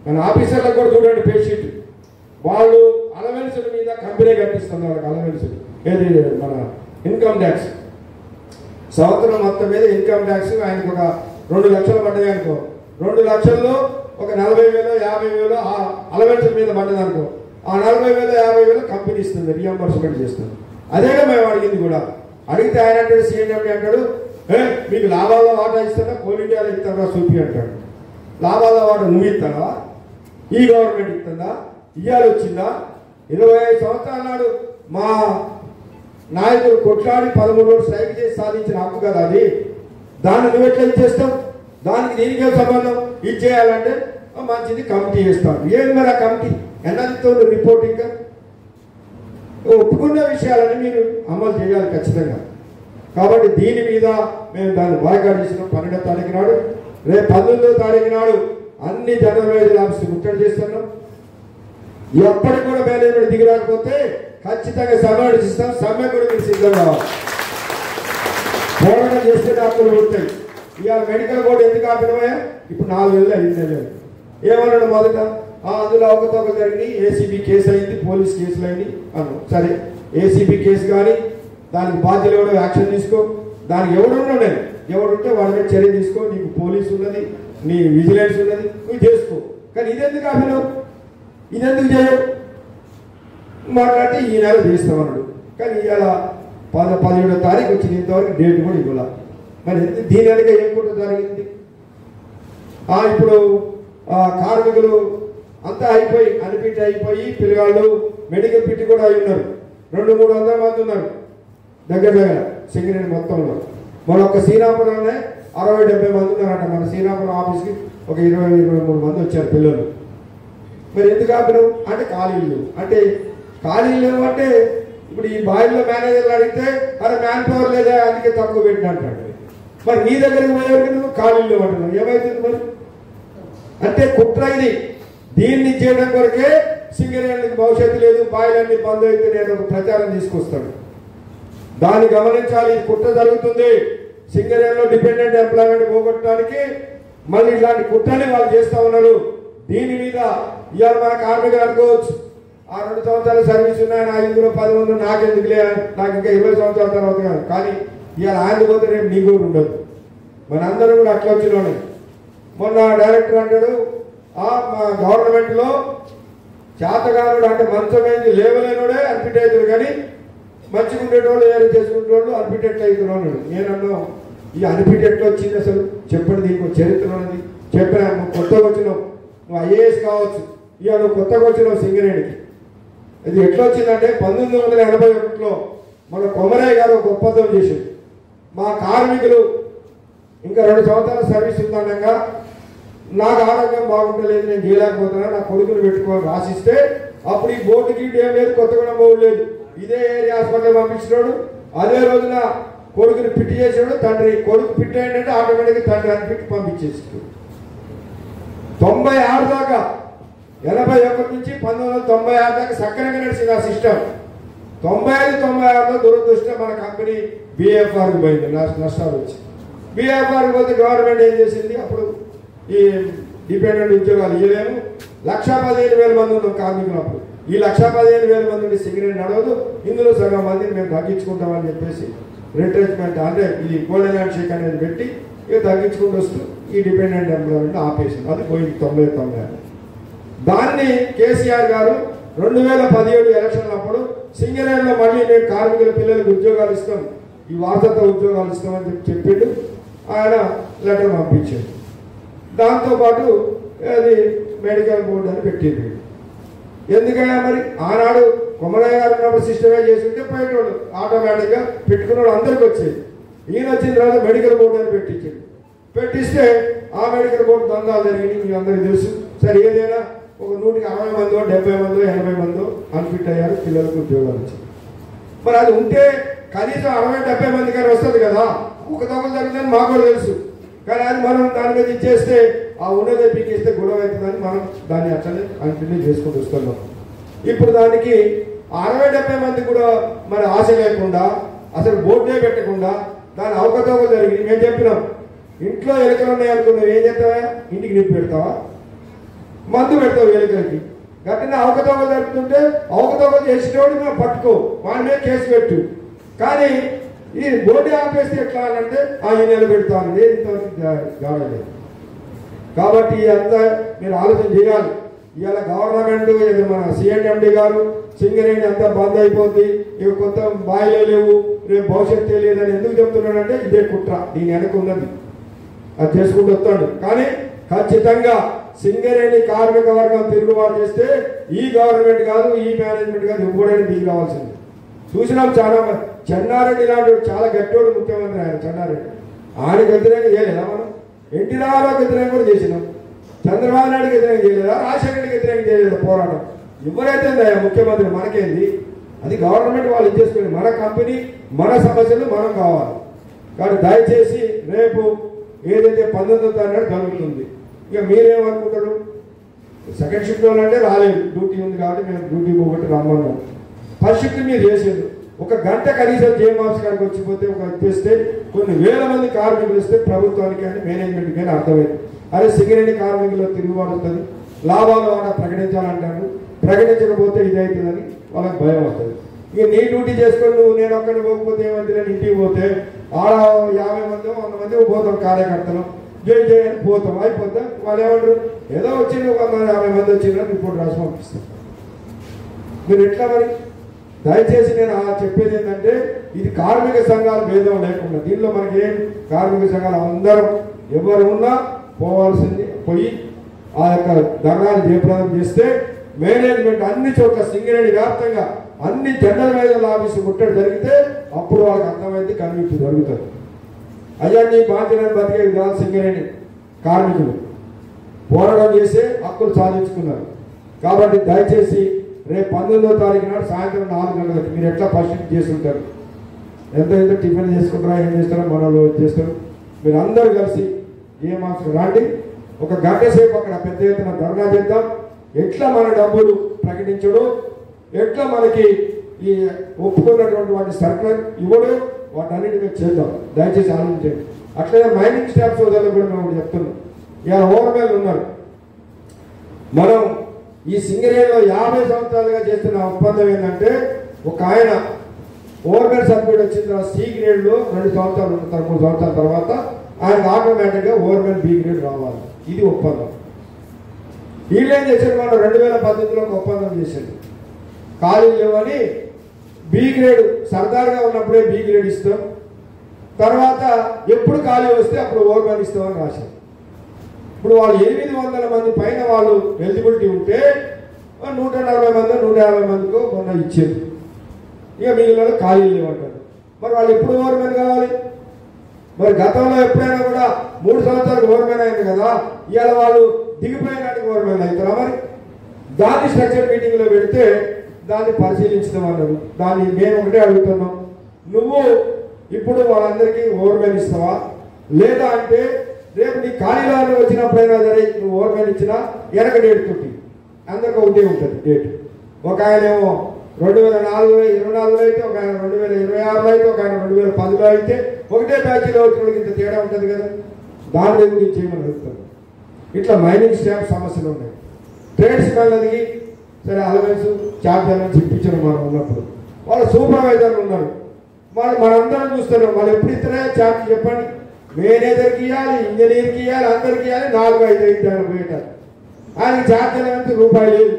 మన ఆఫీసర్లకు కూడా చూడండి, పేషెంట్ వాళ్ళు అలవెన్సుల మీద కంపెనీ కట్టిస్తుంది వాళ్ళకి అలవెన్సులు. ఏది మన ఇన్కమ్ ట్యాక్స్ సంవత్సరం మొత్తం మీద ఇన్కమ్ ట్యాక్స్ ఆయనకు ఒక 2 లక్షలు పడ్డాయి అనుకో, 2 లక్షల్లో ఒక 40,000 50,000 ఆ అలవెన్సుల మీద పడ్డది అనుకో, ఆ 40,000 50,000 కంపెనీ ఇస్తుంది, రీఎంబర్స్మెంట్ చేస్తుంది. అదేగా మేము అడిగింది కూడా. అడిగితే ఆయన అంటాడు, సీఎండి అంటాడు, మీకు లాభాల వాటా ఇస్తారా, కోల్ ఇండియాలో ఇస్తారా చూపి అంటాడు. లాభాల వాటా నువ్వు ఇస్తావా, ఈ గవర్నమెంట్ ఇస్తుందా, ఇయ్యాలి వచ్చిందా? 25 సంవత్సరాల నాడు మా నాయకులు కొట్లాడి 13 రోజులు స్ట్రైక్ చేసి సాధించిన హక్కు కదా అది. దాన్ని నువ్వు ఎట్లా ఇచ్చేస్తాం? దానికి దీనికే సంబంధం. ఇచ్చేయాలంటే మంచిది కమిటీ చేస్తాం. ఏం మరి ఆ కమిటీ ఎన్నతో రిపోర్ట్? ఇంకా ఒప్పుకున్న విషయాలని మీరు అమలు చేయాలి ఖచ్చితంగా. కాబట్టి దీని మీద మేము దాన్ని బాయ్కాట్ చేసినాం. 12వ తారీఖు నాడు, రేపు 19వ తారీఖు నాడు అన్ని జనరల్ ఆఫీస్ ముట్టడి చేస్తున్నాం. ఎప్పటికి కూడా మేనేజ్మెంట్ దిగి రాకపోతే ఖచ్చితంగా సమ్మె నడిచిస్తాం. సమ్మె కూడా మీరు సిద్ధం కావాలి. పోరాటం చేస్తే డాక్టర్లు ఉంటాయి. ఇవాళ మెడికల్ బోర్డు ఎందుకు ఆపినవా? ఇప్పుడు 4 నెలలు 5 నెలలు ఏమన్నాడు మొదట, అందులో అవకతవక జరిగింది, ఏసీబీ కేసు అయింది, పోలీస్ కేసులు అయింది అన్నాడు. సరే ఏసీబీ కేసు కానీ దానికి బాధ్యులు ఎవడో యాక్షన్ తీసుకో, దానికి ఎవడున్నా నేను ఎవడుంటే వాడి మీద చర్య తీసుకో, నీకు పోలీసు ఉన్నది, నీ విజిలెన్స్ ఉన్నది, నువ్వు చేసుకో. కానీ ఇదెందుకు ఆపినావు, ఇదెందుకు చేయవు మాట్లాడితే ఈ నెల చేస్తామన్నాడు. కానీ ఇవాళ 17వ తారీఖు వచ్చింది, ఇంతవరకు డేట్ కూడా ఇవ్వాల. మరి దీని వెనక ఏం కూడా జరిగింది? ఇప్పుడు కార్మికులు అంతా అయిపోయి అన్ఫిట్ అయిపోయి పిల్లగాళ్ళు మెడికల్ ఫిట్ కూడా అయి ఉన్నారు. 200-300 మంది ఉన్నారు దగ్గర సింగరేణి మొత్తంలో. మన ఒక్క శ్రీరామపురంలోనే 60-70 మంది ఉన్నారంట. మన శ్రీరామపురం ఆఫీస్కి ఒక 20-23 మంది వచ్చారు పిల్లలు. మరి ఎందుకు ఆపినావు అంటే ఖాళీలు లేవు. అంటే ఖాళీలు లేవు అంటే ఇప్పుడు ఈ బాయిల్లో మేనేజర్లు అడిగితే అరే మ్యాన్ పవర్ లేదా అందుకే తక్కువ పెట్టిన అంటాడు. మరి నీ దగ్గరికి పోయేవారికి నువ్వు ఖాళీలో అంటున్నావు, ఏమవుతుంది మరి? అంటే కుట్ర ఇది. దీన్ని చేయడం కొరకే సింగరేణికి భవిష్యత్తు లేదు, బాయిలన్నీ బంద్ అయితే నేను ఒక ప్రచారం తీసుకొస్తాను. దాన్ని గమనించాలి. ఇది కుట్ర జరుగుతుంది. సింగరేణిలో డిపెండెంట్ ఎంప్లాయ్మెంట్ పోగొట్టడానికి మళ్ళీ ఇలాంటి కుట్రని వాళ్ళు చేస్తూ ఉన్నారు. దీని మీద ఇవాళ మన కార్మికులు అనుకోవచ్చు, ఆ 2 సంవత్సరాల సర్వీస్ ఉన్నాయి, నా ఇందులో 10 మంది నాకెందుకులే, నాకు ఇంకా 20 సంవత్సరాల తర్వాత కాదు. కానీ ఇవాళ ఆయన పోతే రేపు నీ కూడా ఉండదు. మనందరూ కూడా అట్లా వచ్చిన మొన్న డైరెక్టర్ అంటాడు, మా గవర్నమెంట్లో చేతగానుడు అంటే మంచమైంది లేవలేనుడే అన్ఫిట్ అవుతాడు, కానీ మంచిగా ఉండేటోళ్ళు ఏదో చేసుకునేటోళ్ళు అన్ఫిట్ ఎట్లా అవుతున్నాడు. నేనన్నా ఈ అన్ఫిట్ ఎట్లా వచ్చింది అసలు చెప్పండి, దీనికి చరిత్ర ఉన్నది. చెప్పాను, కొత్తగా వచ్చినావు, నువ్వు IAS కావచ్చు, ఇవాళ నువ్వు కొత్తగా వచ్చినావు సింగరేణికి. ఇది ఎట్లా వచ్చిందంటే 1981లో మన కొమరయ్య గారు ఒక ఒప్పందం చేసింది. మా కార్మికులు ఇంకా 2 సంవత్సరాల సర్వీస్ ఉందనగా నాకు ఆరోగ్యం బాగుంటలేదు, నేను చేయలేకపోతున్నా, నా కొడుకుని పెట్టుకోవాలి రాసిస్తే అప్పుడు ఈ బోర్డుకి ఏం లేదు, కొత్తగూడెం బోర్డు లేదు, ఇదే ఏరియా హాస్పిటల్ పంపించినాడు. అదే రోజున కొడుకుని ఫిట్ చేసాడు. తండ్రి కొడుకు ఫిట్ అయిందంటే ఆటోమేటిక్గా తండ్రి అన్ఫిట్ పంపించేసాడు. 96 దాకా 81 నుంచి 1996 దాకా సక్రమంగా నడిచింది ఆ సిస్టమ్. 95-96లో దురదృష్టం మన కంపెనీ BFRకి పోయింది, నష్టాలు వచ్చి. BFR పోతే గవర్నమెంట్ ఏం చేసింది, అప్పుడు ఈ డిపెండెంట్ ఉద్యోగాలు ఇవ్వలేము, 1,15,000 మంది ఉన్నాం కార్మికులు. అప్పుడు ఈ 1,15,000 మంది నుండి సింగరేణి నడవదు, ఇందులో సగం మందిని మేము తగ్గించుకుంటామని చెప్పేసి రిట్రెచ్మెంట్ అంటే ఇది గోల్డెన్ హ్యాండ్ షేక్ అనేది పెట్టి ఇక తగ్గించుకుంటూ వస్తూ ఈ డిపెండెంట్ ఎంప్లాయ్మెంట్ ఆపేసింది. అది పోయింది 90. దాన్ని కేసీఆర్ గారు 2017 ఎలక్షన్లప్పుడు సింగరేణిలో మళ్ళీ మేము కార్మికుల పిల్లలకు ఉద్యోగాలు ఇస్తాం, ఈ వారసత్వ ఉద్యోగాలు ఇస్తామని చెప్పిండు. ఆయన లెటర్ పంపించాడు. దాంతోపాటు అది మెడికల్ బోర్డు అని పెట్టింది. ఎందుకైనా మరి ఆనాడు కొమరయ్య గారు ఉన్నప్పుడు సిస్టమే చేస్తుంటే పోయేటోళ్ళు ఆటోమేటిక్గా పెట్టుకున్న అందరికి వచ్చేది. ఈయన వచ్చిన తర్వాత మెడికల్ బోర్డు అని పెట్టించాడు. పెట్టిస్తే ఆ మెడికల్ బోర్డు దందాలు జరిగినాయి, మీకు అందరికీ తెలుసు. సరే ఏదైనా ఒక 160 మందో 70 మందో 80 మందో అన్ఫిట్ అయ్యారు, పిల్లలకు ఉద్యోగాలు వచ్చాయి. మరి అది ఉంటే కనీసం 60-70 మంది కానీ వస్తుంది కదా, ఒక దొంగ జరుగుతుందని మాకు కూడా తెలుసు. కానీ అది మనం దాని మీద ఇచ్చేస్తే ఆ ఉన్నదే పీకేస్తే గొడవ అవుతుందని మనం దాన్ని అట్లనే కంటిన్యూ చేసుకుంటూ వస్తున్నాం. ఇప్పుడు దానికి 60-70 మంది కూడా మరి ఆశ లేకుండా అసలు బోర్డే పెట్టకుండా దాని అవకతవకలు జరిగి మేము చెప్పినాం, ఇంట్లో ఎలుకలు ఉన్నాయి అనుకున్నావు, ఏం చేస్తావా, ఇంటికి నింపి పెడతావా, మందు పెడతావు ఎలుకలకి. గట్టిన అవకతవకలు జరుగుతుంటే అవకతవకలు చేసేటోడు మేము పట్టుకో, వాడి మీద కేసు పెట్టు. కానీ ఈ బోర్డు ఆపేస్తే ఎట్లా అంటే ఈ నెల పెడతాను, ఇంతవరకు కావాలి. కాబట్టి అంతా మీరు ఆలోచన చేయాలి. ఇవాళ గవర్నమెంట్ మన CNMD గారు సింగరేణి అంతా బంద్ అయిపోద్ది, ఇక కొత్త బాయిలే లేవు, రేపు భవిష్యత్తు లేదని ఎందుకు చెప్తున్నాడంటే ఇదే కుట్ర, దీని వెనక ఉన్నది. అది చేసుకుంటూ వస్తాడు. కానీ ఖచ్చితంగా సింగరేణి కార్మిక వర్గం తిరుగుబాటు చేస్తే ఈ గవర్నమెంట్ కాదు, ఈ మేనేజ్మెంట్ కాదు, ఎప్పుడైనా దిగి రావాల్సింది. చూసినాం చాలా మంది. చెన్నారెడ్డి లాంటి చాలా గట్టోడు ముఖ్యమంత్రి ఆయన చెన్నారెడ్డి. ఆయనకు వ్యతిరేకంగా చేయలేదా మనం? ఎన్టీ రామారావుకి వ్యతిరేకంగా కూడా చేసినాం. చంద్రబాబు నాయుడుకి వ్యతిరేకంగా చేయలేదా? రాజశేఖర్కి వ్యతిరేకంగా చేయలేదా పోరాటం? ఎవరైతే ముఖ్యమంత్రి మనకేంది, అది గవర్నమెంట్ వాళ్ళు ఇచ్చేసుకుని మన కంపెనీ మన సమస్యలు మనం కావాలి. కాబట్టి దయచేసి రేపు ఏదైతే 19వ తారీఖు జరుగుతుంది, ఇక మీరేమనుకుంటారు, సెకండ్ షిఫ్ట్ అంటే రాలేదు, డ్యూటీ ఉంది కాబట్టి మేము డ్యూటీ పోగొట్టి రమ్మన్నాం. ఫస్ట్ షిఫ్ట్ మీరు చేసేది 1 గంట కనీసం జేఎంఆర్స్ కాడికి వచ్చిపోతే ఒక ఇస్తే కొన్ని వేల మంది కార్మికులు ఇస్తే ప్రభుత్వానికి కానీ మేనేజ్మెంట్కి కానీ అర్థమైంది. అదే సింగరేణి కార్మికులు తిరుగుబాటు వస్తుంది, లాభాలు వాడ ప్రకటించాలంటారు, ప్రకటించకపోతే ఇది అవుతుందని వాళ్ళకి భయం వస్తుంది. ఇక నీ డ్యూటీ చేసుకొని నువ్వు నేను ఒక్కడిని పోకపోతే ఏమంటే నేను ఇంటికి పోతే ఆడ 50 మంది 100 మంది పోతాం, కార్యకర్తలు జై జై అని పోతాం, అయిపోతాం. వాళ్ళు ఏమంటారు, ఏదో వచ్చింది 150 మంది వచ్చిందని రిపోర్ట్ రాసి పంపిస్తాం. మీరు ఎట్లా మరి? దయచేసి నేను చెప్పేది ఏంటంటే ఇది కార్మిక సంఘాల భేదం లేకుండా, దీనిలో మనకి ఏం కార్మిక సంఘాలు అందరం ఎవరు ఉన్నా పోవాల్సింది పోయి ఆ యొక్క ధర్నాలు జయప్రదం చేస్తే మేనేజ్మెంట్ అన్ని చోట్ల సింగరేణి వ్యాప్తంగా అన్ని జనరల్ మేనేజర్ ఆఫీసు ముట్టడి జరిగితే అప్పుడు వాళ్ళకి అర్థమైంది, కనువిప్పు జరుగుతుంది. అయ్యా నీ బాధ్యతను బతికే విధాలు సింగరేణి కార్మికులు పోరాటం చేసే హక్కులు సాధించుకున్నారు. కాబట్టి దయచేసి రేపు 19వ తారీఖు నాడు సాయంత్రం 4 గంటలకు మీరు ఎట్లా ఫస్ట్ చేస్తుంటారు, ఎంత టిఫిన్ చేసుకుంటారా, ఏం చేస్తారో మన వాళ్ళు చేస్తారు. మీరు అందరూ కలిసి ఏ మాసం రాండి, ఒక గంట సేపు అక్కడ పెద్ద ఎత్తున ధర్నా చేద్దాం. ఎట్లా మన డబ్బులు ప్రకటించడం, ఎట్లా మనకి ఈ ఒప్పుకున్నటువంటి వాటి సర్కులర్ ఇవ్వడం, వాటన్నిటిని చేద్దాం. దయచేసి ఆలోచించండి. అట్లనే మైనింగ్ స్టాఫ్ సోదరులు కూడా మేము చెప్తున్నాం. ఇలా ఓవర్మెల్ ఉన్నారు. మనం ఈ సింగరేణిలో 50 సంవత్సరాలుగా చేస్తున్న ఒప్పందం ఏంటంటే, ఒక ఆయన ఓవర్మెల్ సర్టిఫికేట్ వచ్చిన తర్వాత సి గ్రేడ్లో 2 సంవత్సరాలు 3 సంవత్సరాల తర్వాత ఆయనకు ఆటోమేటిక్గా ఓవర్మెల్ బి గ్రేడ్ రావాలి. ఇది ఒప్పందం. వీళ్ళేం చేశారు, మనం 2018లో ఒక ఒప్పందం చేశారు. ఖాళీలు లేవని బి గ్రేడ్ సర్దార్గా ఉన్నప్పుడే బి గ్రేడ్ ఇస్తాం, తర్వాత ఎప్పుడు ఖాళీ వస్తే అప్పుడు ఓవర్మెల్ ఇస్తామని రాశారు. ఇప్పుడు వాళ్ళు 800 మంది పైన వాళ్ళు ఎలిజిబిలిటీ ఉంటే 140 మంది 150 మందికో మొన్న ఇచ్చారు. ఇక మిగిలిన ఖాళీలు లేవంటారు. మరి వాళ్ళు ఎప్పుడు ఓవర్మెన్ కావాలి? మరి గతంలో ఎప్పుడైనా కూడా 3 సంవత్సరాలకు ఓవర్మెన్ అయింది కదా, ఇవాళ వాళ్ళు దిగిపోయినానికి ఓవర్మెన్ అవుతారా? మరి దాన్ని స్ట్రక్చర్ మీటింగ్లో పెడితే దాన్ని పరిశీలించుదామన్నారు. దాన్ని మేము ఒకటే అడుగుతున్నాం, నువ్వు ఇప్పుడు వాళ్ళందరికీ ఓవర్మెన్ ఇస్తావా లేదా అంటే రేపు నీ ఖాళీలో వచ్చినప్పుడైనా సరే నువ్వు ఓవర్మెన్ ఇచ్చినా వెనక డేట్ తొట్టి అందరికి ఒకటే ఉంటుంది డేట్. ఒక ఆయనేమో 2024 అయితే, ఒక ఆయన 2026 అయితే, ఒక ఆయన 2010లో అయితే, ఒకటే బ్యాచ్లో వచ్చినోడికి ఇంత తేడా ఉంటుంది కదా. దాని దగ్గర నుంచి చేయమని అడుగుతారు. ఇట్లా మైనింగ్ స్టాఫ్ సమస్యలు ఉన్నాయి. ట్రేడ్స్ మెన్లకి సరే అలవెన్స్ చార్జ్ అలవెన్స్ ఇప్పించడం మనం ఉన్నప్పుడు వాళ్ళు సూపర్వైజర్లు ఉన్నారు. వాళ్ళు మనందరం చూస్తున్నాం. వాళ్ళు ఎప్పుడు ఇస్తారే చార్జ్ చెప్పండి. మేనేజర్కి ఇవ్వాలి, ఇంజనీర్కి ఇవ్వాలి, అందరికి ఇవ్వాలి. 4-5 ఆయన పోయేటారు. ఆయనకి ఛార్జ్ అలవెన్స్ రూపాయి లేదు.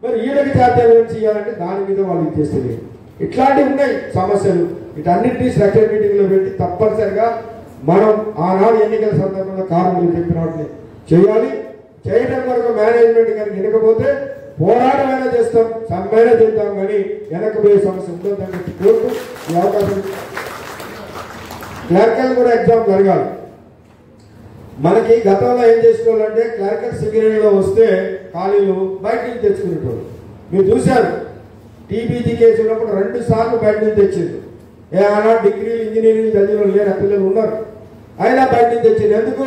మరి వీళ్ళకి ఛార్జ్ అలవెన్స్ ఇవ్వాలంటే దాని మీద వాళ్ళు ఇచ్చేస్తుంది. ఇట్లాంటివి ఉన్నాయి సమస్యలు. వీటన్నింటినీ స్ట్రక్చర్ మీటింగ్లో పెట్టి తప్పనిసరిగా మనం ఆనాడు ఎన్నికల సందర్భంగా కార్మికులు చెప్పిన వాటిని చేయాలి. చేయడం వరకు మేనేజ్మెంట్ కనుక వినకపోతే పోరాటమైనా చేస్తాం, సమ్మైనా చేద్దాం, కానీ వెనకపోయే సమస్య ఉంటుందని చెప్పి కోరుతూ ఈ అవకాశం. క్లర్కల్ కూడా ఎగ్జామ్ జరగాలి. మనకి గతంలో ఏం చేసుకోవాలంటే క్లర్కల్ సింగరేణిలో వస్తే ఖాళీలు బయట నుంచి తెచ్చుకునేటోళ్ళు. మీరు చూశారు టీబీజీ కేసు ఉన్నప్పుడు 2 సార్లు బయట నుంచి తెచ్చింది. ఏమన్నా డిగ్రీలు ఇంజనీరింగ్ చదివిన లేని పిల్లలు ఉన్నారు, అయినా బయట నుంచి తెచ్చింది. ఎందుకు?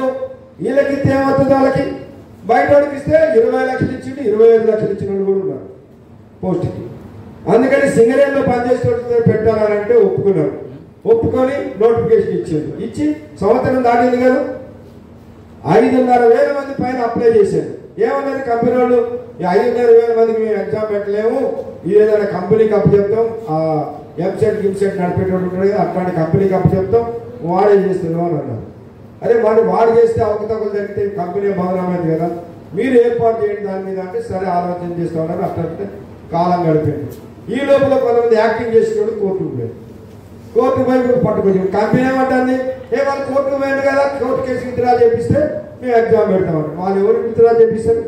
వీళ్ళకి ఇస్తే ఏమవుతుంది, వాళ్ళకి బయట వాళ్ళకి ఇస్తే 20 లక్షలు ఇచ్చిండు, 25 లక్షలు ఇచ్చిన వాళ్ళు కూడా ఉన్నారు పోస్ట్కి. అందుకని సింగరేణిలో పనిచేసే పెట్టాలంటే ఒప్పుకున్నారు. ఒప్పుకొని నోటిఫికేషన్ ఇచ్చింది. ఇచ్చి సంవత్సరం దాటింది కదా, 5,500 మంది పైన అప్లై చేశారు. ఏమన్నారు కంపెనీ వాళ్ళు, ఈ 5,500 మందికి మేము ఎగ్జామ్ పెట్టలేము, ఇది ఏదైనా కంపెనీకి అప్పు చెప్తాం, ఎంసెట్ గిమ్సెట్ నడిపేటోళ్ళు ఉంటారు కదా, అట్లాంటి కంపెనీకి అప్పు చెప్తాం, వాడే చేస్తున్నాం అని అన్నారు. అదే వాడు చేస్తే అవకతవకలు జరిగితే కంపెనీ బదనామైంది కదా, మీరు ఏర్పాటు చేయండి దాని మీద అంటే సరే ఆలోచన చేస్తామన్నారు. అట్లా కాలం గడిపోయింది. ఈ లోపల కొంతమంది యాక్టింగ్ చేసేటోడు కోర్టుకు పోయారు. కోర్టు పోయి పట్టుకొచ్చి కంపెనీ ఏమంటుంది, వాళ్ళు కోర్టుకు పోయింది కదా, కోర్టు కేసు విత్డ్రా చేపిస్తే మేము ఎగ్జామ్ పెడతామంట. వాళ్ళు ఎవరు విత్డ్రా చేపిస్తారు?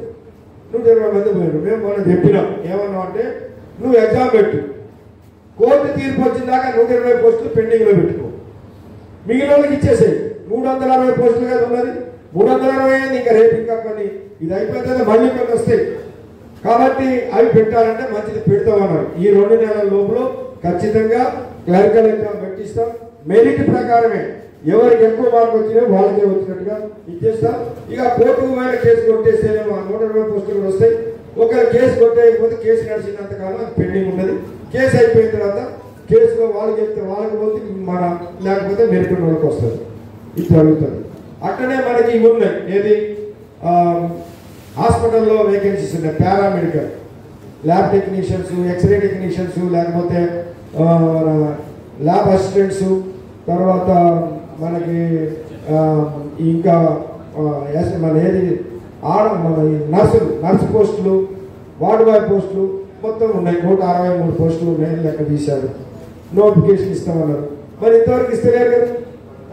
120 మంది పోయారు. మేము మనం చెప్పినాం ఏమన్నా అంటే, నువ్వు ఎగ్జామ్ పెట్టు, కోర్టు తీర్పు వచ్చిన దాకా 120 పోస్టులు పెండింగ్లో పెట్టుకో, మిగిలిన వాళ్ళకి ఇచ్చేసేయి. 360 పోస్టులు కదా ఉన్నది, 360 అయింది. ఇంకా రేపు ఇంకా కొన్ని ఇది అయిపోతుంది, మళ్ళీ కొన్ని వస్తాయి. కాబట్టి అవి పెట్టాలంటే మంచిది పెడతామన్నారు. ఈ 2 నెలల లోపల ఖచ్చితంగా క్లరికల్ ఎగ్జామ్ పెట్టిస్తాం. మెరిట్ ప్రకారమే ఎవరికి ఎక్కువ మార్కులు వచ్చినాయో వాళ్ళకే వచ్చినట్టుగా ఇచ్చేస్తాం. ఇక కోర్టుకు పోయిన కేసు కొట్టేస్తేనేమో 120 పోస్టులు కూడా వస్తాయి. ఒకరు కేసు కొట్టేయకపోతే కేసు నడిచినంత కాలం అది పెండింగ్ ఉన్నది. కేసు అయిపోయిన తర్వాత కేసులో వాళ్ళు చెప్తే వాళ్ళకి పోతే మన లేకపోతే మెరిట్ వాళ్ళకి వస్తుంది. ఇది జరుగుతుంది. అట్లనే మనకి ఇవి ఉన్నాయి. ఏది హాస్పిటల్లో వేకెన్సీస్ ఉన్నాయి. Paramedical, lab technicians, x ray technicians, లేకపోతే ల్యాబ్ అసిస్టెంట్స్, తర్వాత మనకి ఇంకా మన ఏది మన నర్సు పోస్టులు, వార్డ్ బాయ్ పోస్టులు మొత్తం ఉన్నాయి. 163 పోస్టులు నేను లెక్క తీశారు. నోటిఫికేషన్ ఇస్తామన్నారు. మరి ఇంతవరకు ఇస్తలేరు కదా.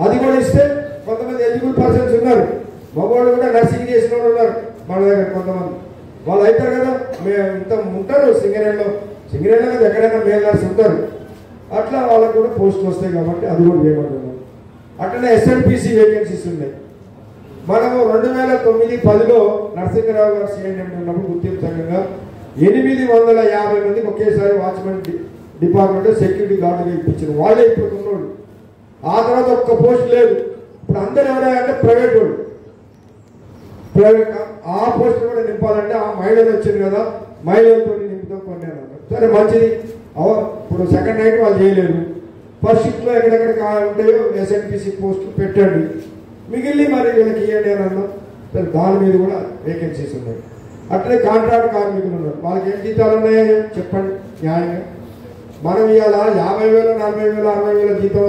అది కూడా ఇస్తే కొంతమంది ఎలిజిబుల్ పర్సన్స్ ఉన్నారు. మగవాళ్ళు కూడా నర్సింగ్ చేసిన వాళ్ళు ఉన్నారు మన దగ్గర కొంతమంది. వాళ్ళు అవుతారు కదా, మేము ఇంత ఉంటారు సింగరేణిలో కదా, ఎక్కడైనా మేల్ నర్స్ ఉంటారు. అట్లా వాళ్ళకు కూడా పోస్టులు వస్తాయి కాబట్టి అది కూడా చేయమంటున్నాం. అట్లనే ఎస్ఎన్పిసి వేకెన్సీస్ ఉన్నాయి. మనము 2009-10లో నరసింహరావు గారు సీఎం ఉన్నప్పుడు గుర్తింపు సంఘంగా 850 మందికి ఒకేసారి వాచ్మెన్ డిపార్ట్మెంట్ సెక్యూరిటీ గార్డుగా ఇప్పించారు. వాళ్ళే ఇప్పుడు ఉన్నోళ్ళు. ఆ తర్వాత ఒక్క పోస్ట్ లేదు. ఇప్పుడు అందరూ ఎవరైనా ప్రైవేట్ వాళ్ళు, ప్రైవేట్ ఆ పోస్టులు కూడా నింపాలంటే ఆ మహిళలు వచ్చింది కదా, మహిళలతో నింపుతాం కొన్ని అన్నారు. సరే మంచిది. ఇప్పుడు సెకండ్ నైట్ వాళ్ళు చేయలేరు, ఫస్ట్ షిఫ్ట్లో ఎక్కడెక్కడ ఉంటాయో ఎస్ఎన్పిసి పోస్టులు పెట్టండి, మిగిలిన మరి వీళ్ళకి ఇవ్వండి అని అన్నాం. దాని మీద కూడా వేకెన్సీస్ ఉన్నాయి. అట్లే కాంట్రాక్ట్ కార్మికులు ఉన్నారు, వాళ్ళకి ఏం జీతాలు ఉన్నాయో చెప్పండి న్యాయంగా. మనం ఇవాళ 50,000, 40,000, 60,000 జీతం